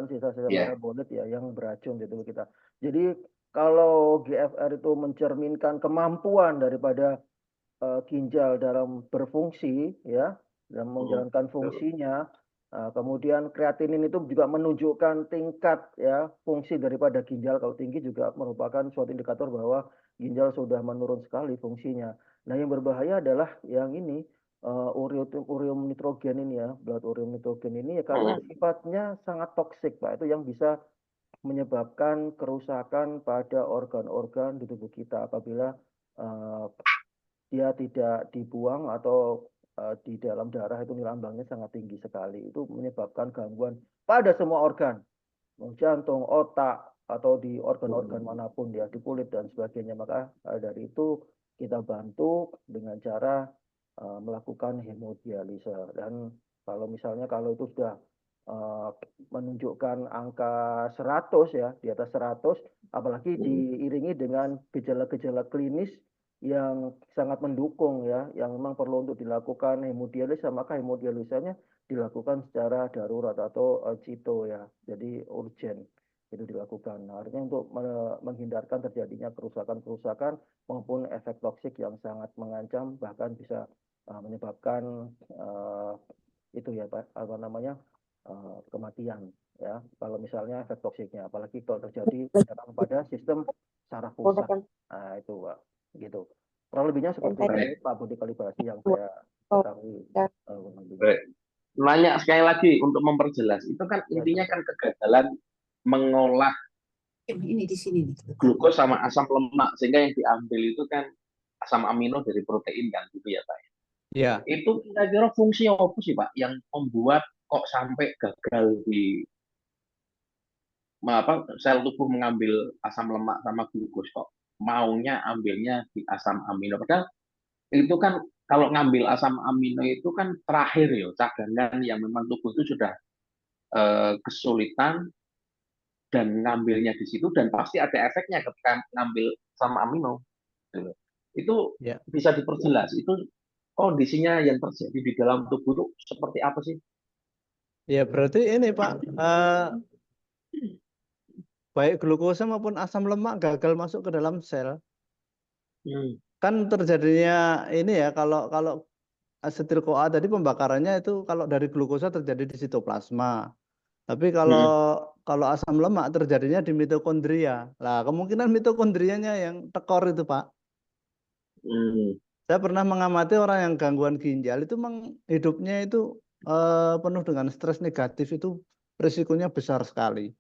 sisa-sisa Ya, metabolit ya yang beracun di tubuh kita. Jadi kalau GFR itu mencerminkan kemampuan daripada ginjal dalam berfungsi ya, dalam menjalankan fungsinya. Kemudian kreatinin itu juga menunjukkan tingkat ya fungsi daripada ginjal. Kalau tinggi juga merupakan suatu indikator bahwa ginjal sudah menurun sekali fungsinya. Nah, yang berbahaya adalah yang ini ureum nitrogen ini ya, blood ureum nitrogen ini ya karena sifatnya sangat toksik, Pak. Itu yang bisa menyebabkan kerusakan pada organ-organ di tubuh kita apabila eh, dia tidak dibuang atau di dalam darah itu nilai ambangnya sangat tinggi sekali. Itu menyebabkan gangguan pada semua organ, jantung, otak, atau di organ-organ manapun ya, di kulit dan sebagainya. Maka dari itu kita bantu dengan cara melakukan hemodialisa. Dan kalau misalnya kalau itu sudah menunjukkan angka 100 ya, di atas 100, apalagi diiringi dengan gejala-gejala klinis yang sangat mendukung ya, yang memang perlu untuk dilakukan hemodialisa, maka hemodialisanya dilakukan secara darurat atau CITO ya, jadi urgent itu dilakukan. Nah, artinya untuk menghindarkan terjadinya kerusakan-kerusakan maupun efek toksik yang sangat mengancam, bahkan bisa menyebabkan itu ya Pak, apa namanya, kematian ya, kalau misalnya efek toksiknya, apalagi kalau terjadi menyerang pada sistem saraf pusat. Nah itu Pak, gitu. Kurang lebihnya seperti Baik, ini Pak Budi kalibrasi yang saya ketahui. baik. Nanya sekali lagi untuk memperjelas, itu kan Ya, intinya silakan. kan kegagalan mengolah Ini di sini nih. glukos sama asam lemak, sehingga yang diambil itu kan asam amino dari protein kan, gitu ya Pak. Ya, Itu kira-kira fungsi apa sih Pak yang membuat kok sampai gagal di sel tubuh mengambil asam lemak sama glukos, kok maunya ambilnya di asam amino, padahal itu kan kalau ngambil asam amino itu kan terakhir ya, cadangan yang memang tubuh itu sudah kesulitan dan ngambilnya di situ, dan pasti ada efeknya ketika ngambil asam amino gitu. Itu ya, bisa diperjelas, itu kondisinya yang terjadi di dalam tubuh itu seperti apa sih? ya berarti ini Pak, baik glukosa maupun asam lemak gagal masuk ke dalam sel. Kan terjadinya ini ya, kalau asetil CoA tadi pembakarannya itu kalau dari glukosa terjadi di sitoplasma. Tapi kalau asam lemak terjadinya di mitokondria. Lah, kemungkinan mitokondrianya yang tekor itu, Pak. Saya pernah mengamati orang yang gangguan ginjal itu hidupnya itu penuh dengan stres negatif, itu risikonya besar sekali.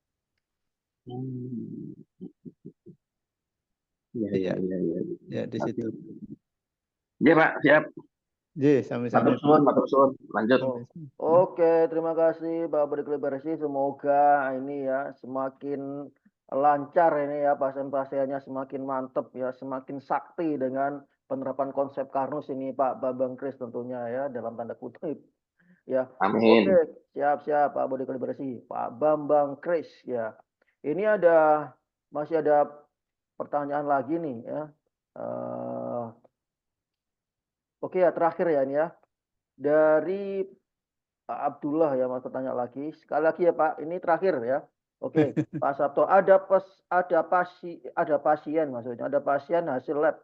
Iya. Ya di situ. Iya Pak, siap. Ji, sami-sami. Matur suwun. Lanjut. Oke, terima kasih Pak Budi Kalibrasi. Semoga ini ya semakin lancar ini ya, pasien-pasiennya semakin mantep ya, semakin sakti dengan penerapan konsep Karnus ini Pak Bambang Kris tentunya ya, dalam tanda kutip ya. Amin. Oke, siap Pak Budi Kalibrasi, Pak Bambang Kris ya. Ini masih ada pertanyaan lagi nih ya. Oke ya, terakhir ya ini ya. Dari Pak Abdullah ya, Mas, bertanya lagi. Sekali lagi ya Pak, ini terakhir ya. Oke, Pak Sabto, ada pasien maksudnya, ada pasien hasil lab.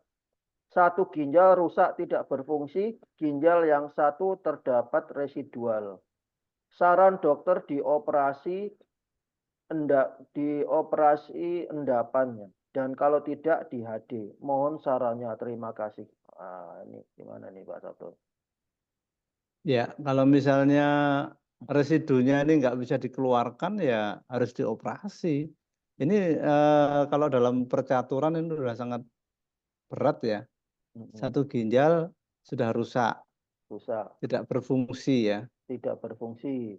Satu ginjal rusak tidak berfungsi, ginjal yang satu terdapat residual. Saran dokter dioperasi endapannya, dan kalau tidak di HD. Mohon sarannya, terima kasih. Ini gimana nih Pak Sabto? Ya, kalau misalnya residunya ini nggak bisa dikeluarkan ya harus dioperasi. Ini kalau dalam percaturan ini sudah sangat berat ya. Satu ginjal sudah rusak, tidak berfungsi ya. Tidak berfungsi.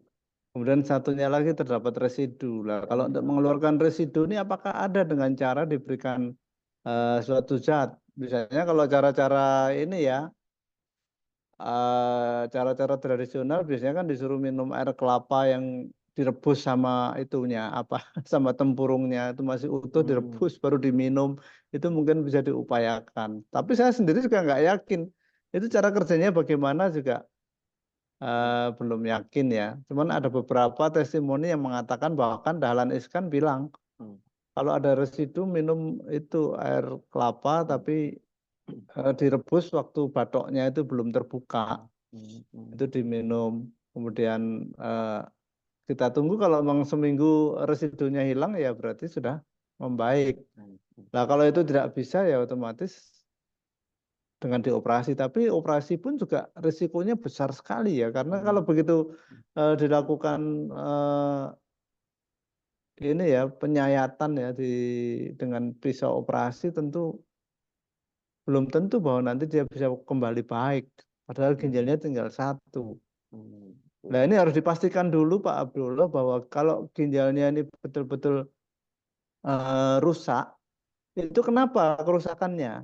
Kemudian satunya lagi terdapat residu. Lah, kalau untuk mengeluarkan residu ini apakah ada dengan cara diberikan suatu zat? Misalnya kalau cara-cara ini ya, cara-cara tradisional biasanya kan disuruh minum air kelapa yang direbus sama itunya apa sama tempurungnya itu masih utuh, direbus baru diminum, itu mungkin bisa diupayakan. Tapi saya sendiri juga nggak yakin itu cara kerjanya bagaimana, juga belum yakin ya. Cuman ada beberapa testimoni yang mengatakan bahkan Dahlan Iskan bilang kalau ada residu minum itu air kelapa tapi direbus waktu batoknya itu belum terbuka, itu diminum. Kemudian kita tunggu, kalau memang seminggu residunya hilang ya berarti sudah membaik. Nah kalau itu tidak bisa ya otomatis dengan dioperasi. Tapi operasi pun juga risikonya besar sekali ya, karena kalau begitu dilakukan ini ya penyayatan ya dengan pisau operasi, tentu belum tentu bahwa nanti dia bisa kembali baik, padahal ginjalnya tinggal satu. Nah ini harus dipastikan dulu Pak Abdullah bahwa kalau ginjalnya ini betul-betul rusak, itu kenapa kerusakannya?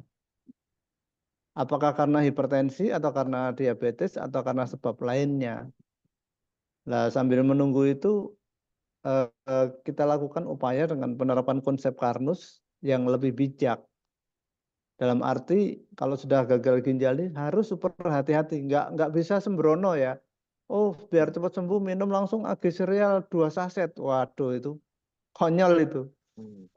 Apakah karena hipertensi atau karena diabetes atau karena sebab lainnya? Nah, sambil menunggu itu kita lakukan upaya dengan penerapan konsep Karnus yang lebih bijak. Dalam arti kalau sudah gagal ginjal ini harus super hati-hati, nggak bisa sembrono ya. Oh, biar cepat sembuh minum langsung AG Cereal 2 saset. Waduh, itu konyol itu.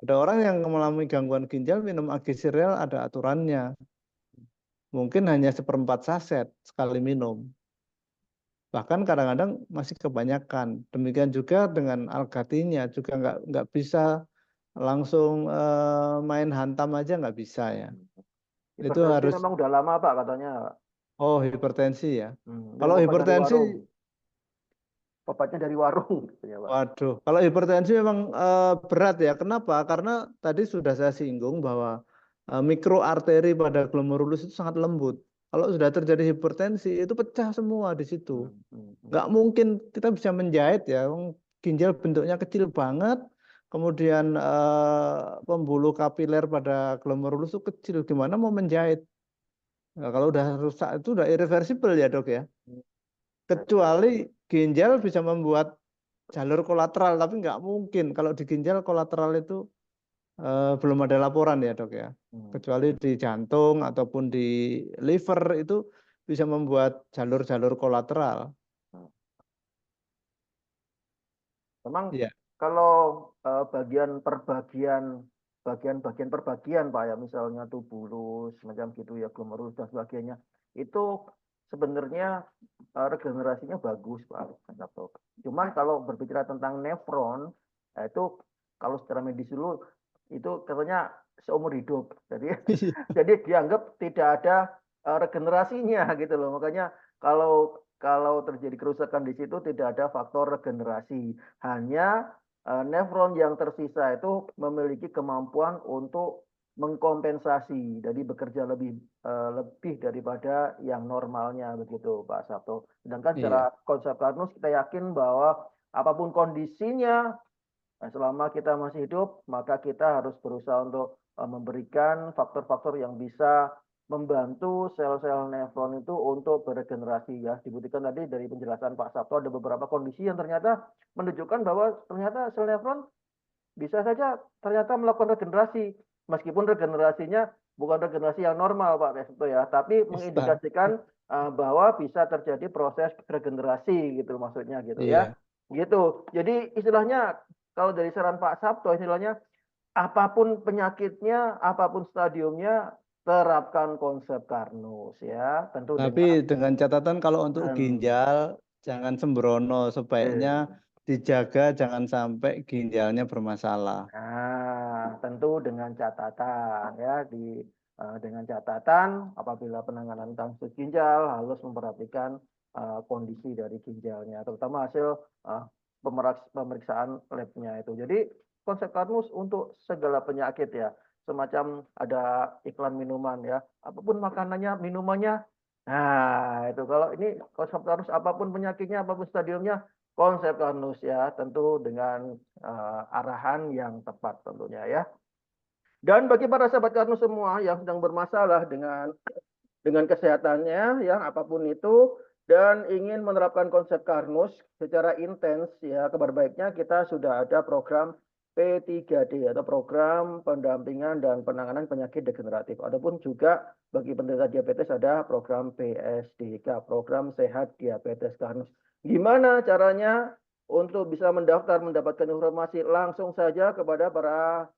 Ada orang yang mengalami gangguan ginjal minum AG Cereal ada aturannya. Mungkin hanya 1/4 saset sekali minum. Bahkan kadang-kadang masih kebanyakan. Demikian juga dengan Algatinya juga nggak bisa langsung main hantam aja nggak bisa ya. Itu Hipertensi harus memang udah lama Pak katanya. hipertensi ya. Yang Kalau obat dari hipertensi, warung. Obatnya dari warung katanya Pak. waduh, kalau hipertensi memang berat ya. Kenapa? Karena tadi sudah saya singgung bahwa mikroarteri pada glomerulus itu sangat lembut. Kalau sudah terjadi hipertensi itu pecah semua di situ. Nggak mungkin kita bisa menjahit ya. Ginjal bentuknya kecil banget. Kemudian pembuluh kapiler pada glomerulus itu kecil. Gimana mau menjahit? Nah, kalau udah rusak itu udah irreversible ya dok ya. Kecuali ginjal bisa membuat jalur kolateral, tapi nggak mungkin kalau di ginjal kolateral itu belum ada laporan ya dok ya. Kecuali di jantung ataupun di liver itu bisa membuat jalur-jalur kolateral. Memang Iya. kalau bagian perbagian Pak ya, misalnya tubulus, macam gitu ya, glomerulus dan sebagainya, itu sebenarnya regenerasinya bagus Pak. Cuman kalau berbicara tentang nefron, itu kalau secara medis dulu itu katanya seumur hidup. Jadi dianggap tidak ada regenerasinya gitu loh. Makanya kalau terjadi kerusakan di situ tidak ada faktor regenerasi. Hanya nefron yang tersisa itu memiliki kemampuan untuk mengkompensasi, jadi bekerja lebih daripada yang normalnya begitu Pak Sabto. Sedangkan secara Iya. konsep Karnus kita yakin bahwa apapun kondisinya, selama kita masih hidup, maka kita harus berusaha untuk memberikan faktor-faktor yang bisa membantu sel-sel nefron itu untuk beregenerasi ya. Dibuktikan tadi dari penjelasan Pak Sabto ada beberapa kondisi yang ternyata menunjukkan bahwa ternyata sel nefron bisa saja ternyata melakukan regenerasi, meskipun regenerasinya bukan regenerasi yang normal Pak Resto ya, tapi Bisa. mengindikasikan bahwa bisa terjadi proses regenerasi gitu maksudnya gitu ya. Iya. Gitu. Jadi istilahnya kalau dari saran Pak Sabto istilahnya apapun penyakitnya, apapun stadiumnya, terapkan konsep Karnus ya, tentu dengan Tapi dengan catatan kalau untuk ginjal jangan sembrono, sebaiknya dijaga jangan sampai ginjalnya bermasalah. Nah, tentu dengan catatan ya dengan catatan apabila penanganan kasus ginjal harus memperhatikan kondisi dari ginjalnya, terutama hasil pemeriksaan labnya itu. Jadi konsep Karnus untuk segala penyakit ya, semacam ada iklan minuman ya, apapun makanannya, minumannya. Nah, itu kalau ini konsep Karnus apapun penyakitnya, apapun stadiumnya, konsep Karnus ya, tentu dengan arahan yang tepat tentunya ya. Dan bagi para sahabat Karnus semua yang sedang bermasalah dengan kesehatannya ya apapun itu dan ingin menerapkan konsep Karnus secara intens ya, kabar baiknya kita sudah ada program P3D atau program pendampingan dan penanganan penyakit degeneratif. Adapun juga bagi penderita diabetes ada program PSDK, program Sehat Diabetes Karnus. Gimana caranya untuk bisa mendaftar mendapatkan informasi langsung saja kepada para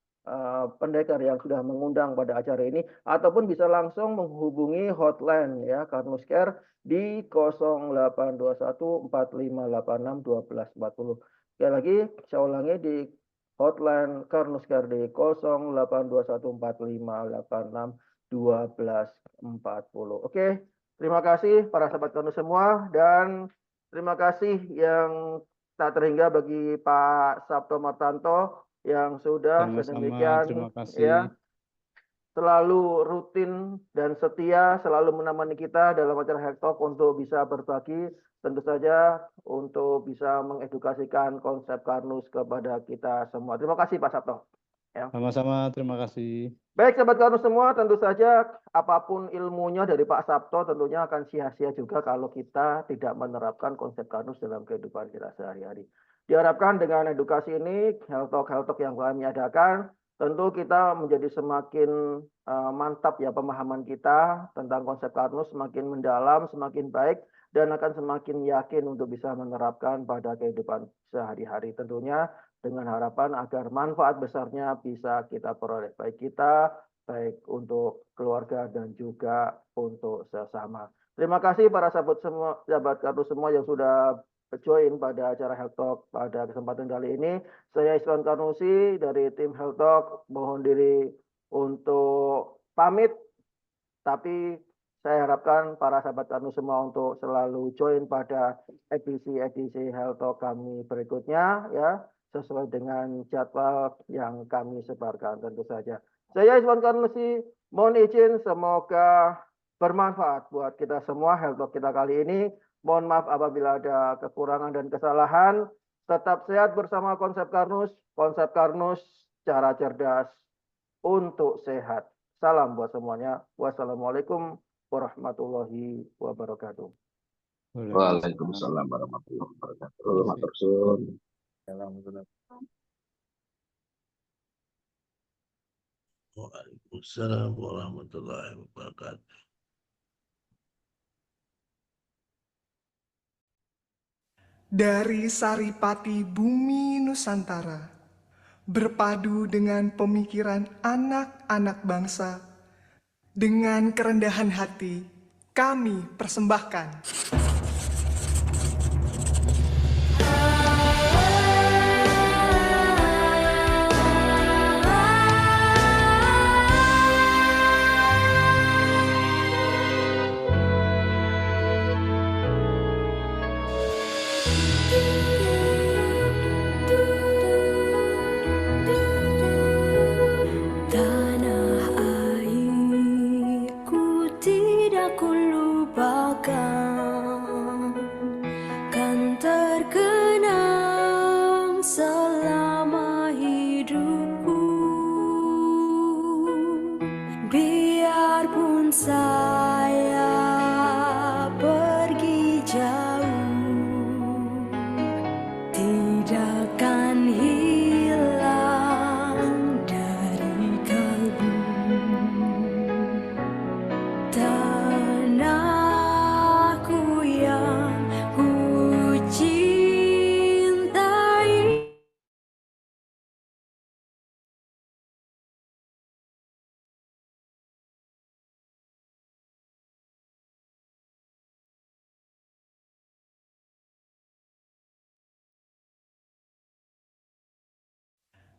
pendekar yang sudah mengundang pada acara ini ataupun bisa langsung menghubungi hotline ya Karnus Care di 0821 4586 1240. Sekali lagi saya ulangi di hotline Karnus Care di 0821 4586 1240. Oke, terima kasih para sahabat Karnus semua dan terima kasih yang tak terhingga bagi Pak Sabto Martanto yang sudah Sama-sama, sedemikian terima kasih. ya selalu rutin dan setia selalu menemani kita dalam acara Health Talk untuk bisa berbagi tentu saja untuk bisa mengedukasikan konsep Karnus kepada kita semua. Terima kasih Pak Sabto. Ya. Sama-sama, terima kasih. Baik, sahabat Karnus semua, tentu saja apapun ilmunya dari Pak Sabto tentunya akan sia-sia juga kalau kita tidak menerapkan konsep Karnus dalam kehidupan kita sehari-hari. Diharapkan dengan edukasi ini, health talk yang kami adakan, tentu kita menjadi semakin mantap ya pemahaman kita tentang konsep Karnus, semakin mendalam, semakin baik, dan akan semakin yakin untuk bisa menerapkan pada kehidupan sehari-hari tentunya, dengan harapan agar manfaat besarnya bisa kita peroleh, baik kita, baik untuk keluarga dan juga untuk sesama. Terima kasih para sahabat Karnus semua yang sudah join pada acara Health Talk pada kesempatan kali ini. Saya Iswan Karnusi dari tim Health Talk mohon diri untuk pamit, tapi saya harapkan para sahabat Karnus semua untuk selalu join pada edisi Health Talk kami berikutnya ya, sesuai dengan jadwal yang kami sebarkan tentu saja. Saya Iswan Karnusi, mohon izin semoga bermanfaat buat kita semua Health Talk kita kali ini. Mohon maaf apabila ada kekurangan dan kesalahan. Tetap sehat bersama konsep Karnus, cara cerdas untuk sehat. Salam buat semuanya. Wassalamualaikum warahmatullahi wabarakatuh. Waalaikumsalam warahmatullahi wabarakatuh. Matur suwun. Waalaikumsalam warahmatullahi wabarakatuh. Dari Saripati Bumi Nusantara, berpadu dengan pemikiran anak-anak bangsa, dengan kerendahan hati kami persembahkan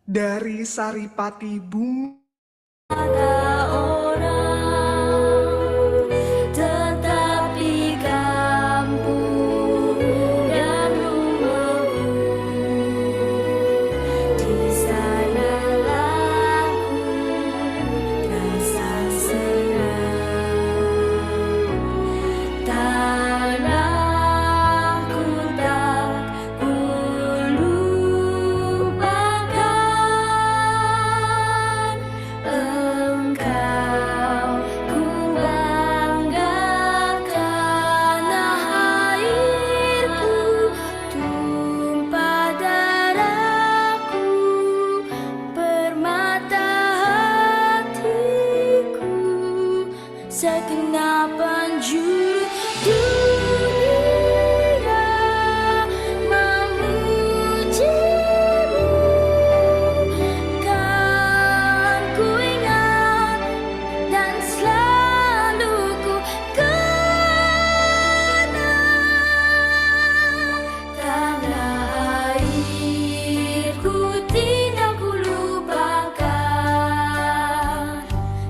dari Saripati Bumi.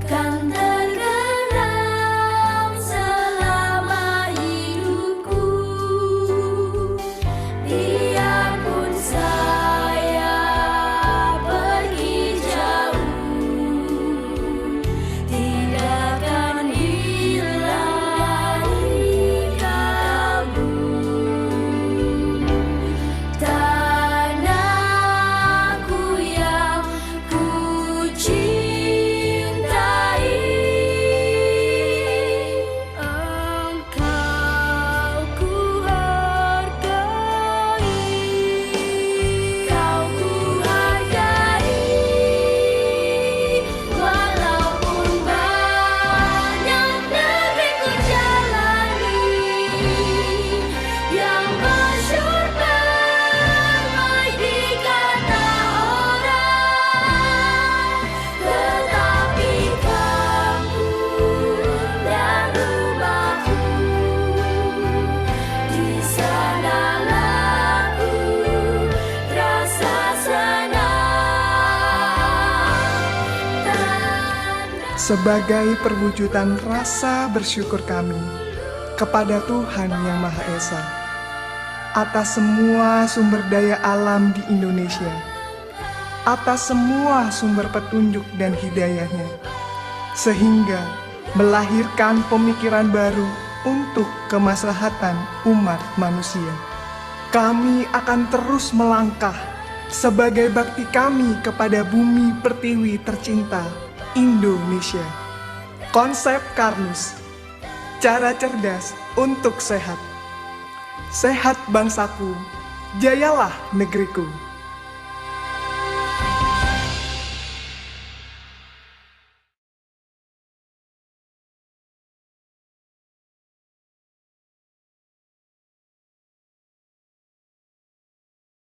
Kan terkenang selama sebagai perwujudan rasa bersyukur kami kepada Tuhan Yang Maha Esa atas semua sumber daya alam di Indonesia, atas semua sumber petunjuk dan hidayahnya, sehingga melahirkan pemikiran baru untuk kemaslahatan umat manusia. Kami akan terus melangkah sebagai bakti kami kepada bumi pertiwi tercinta Indonesia. Konsep Karnus, cara cerdas untuk sehat. Sehat bangsaku, jayalah negeriku.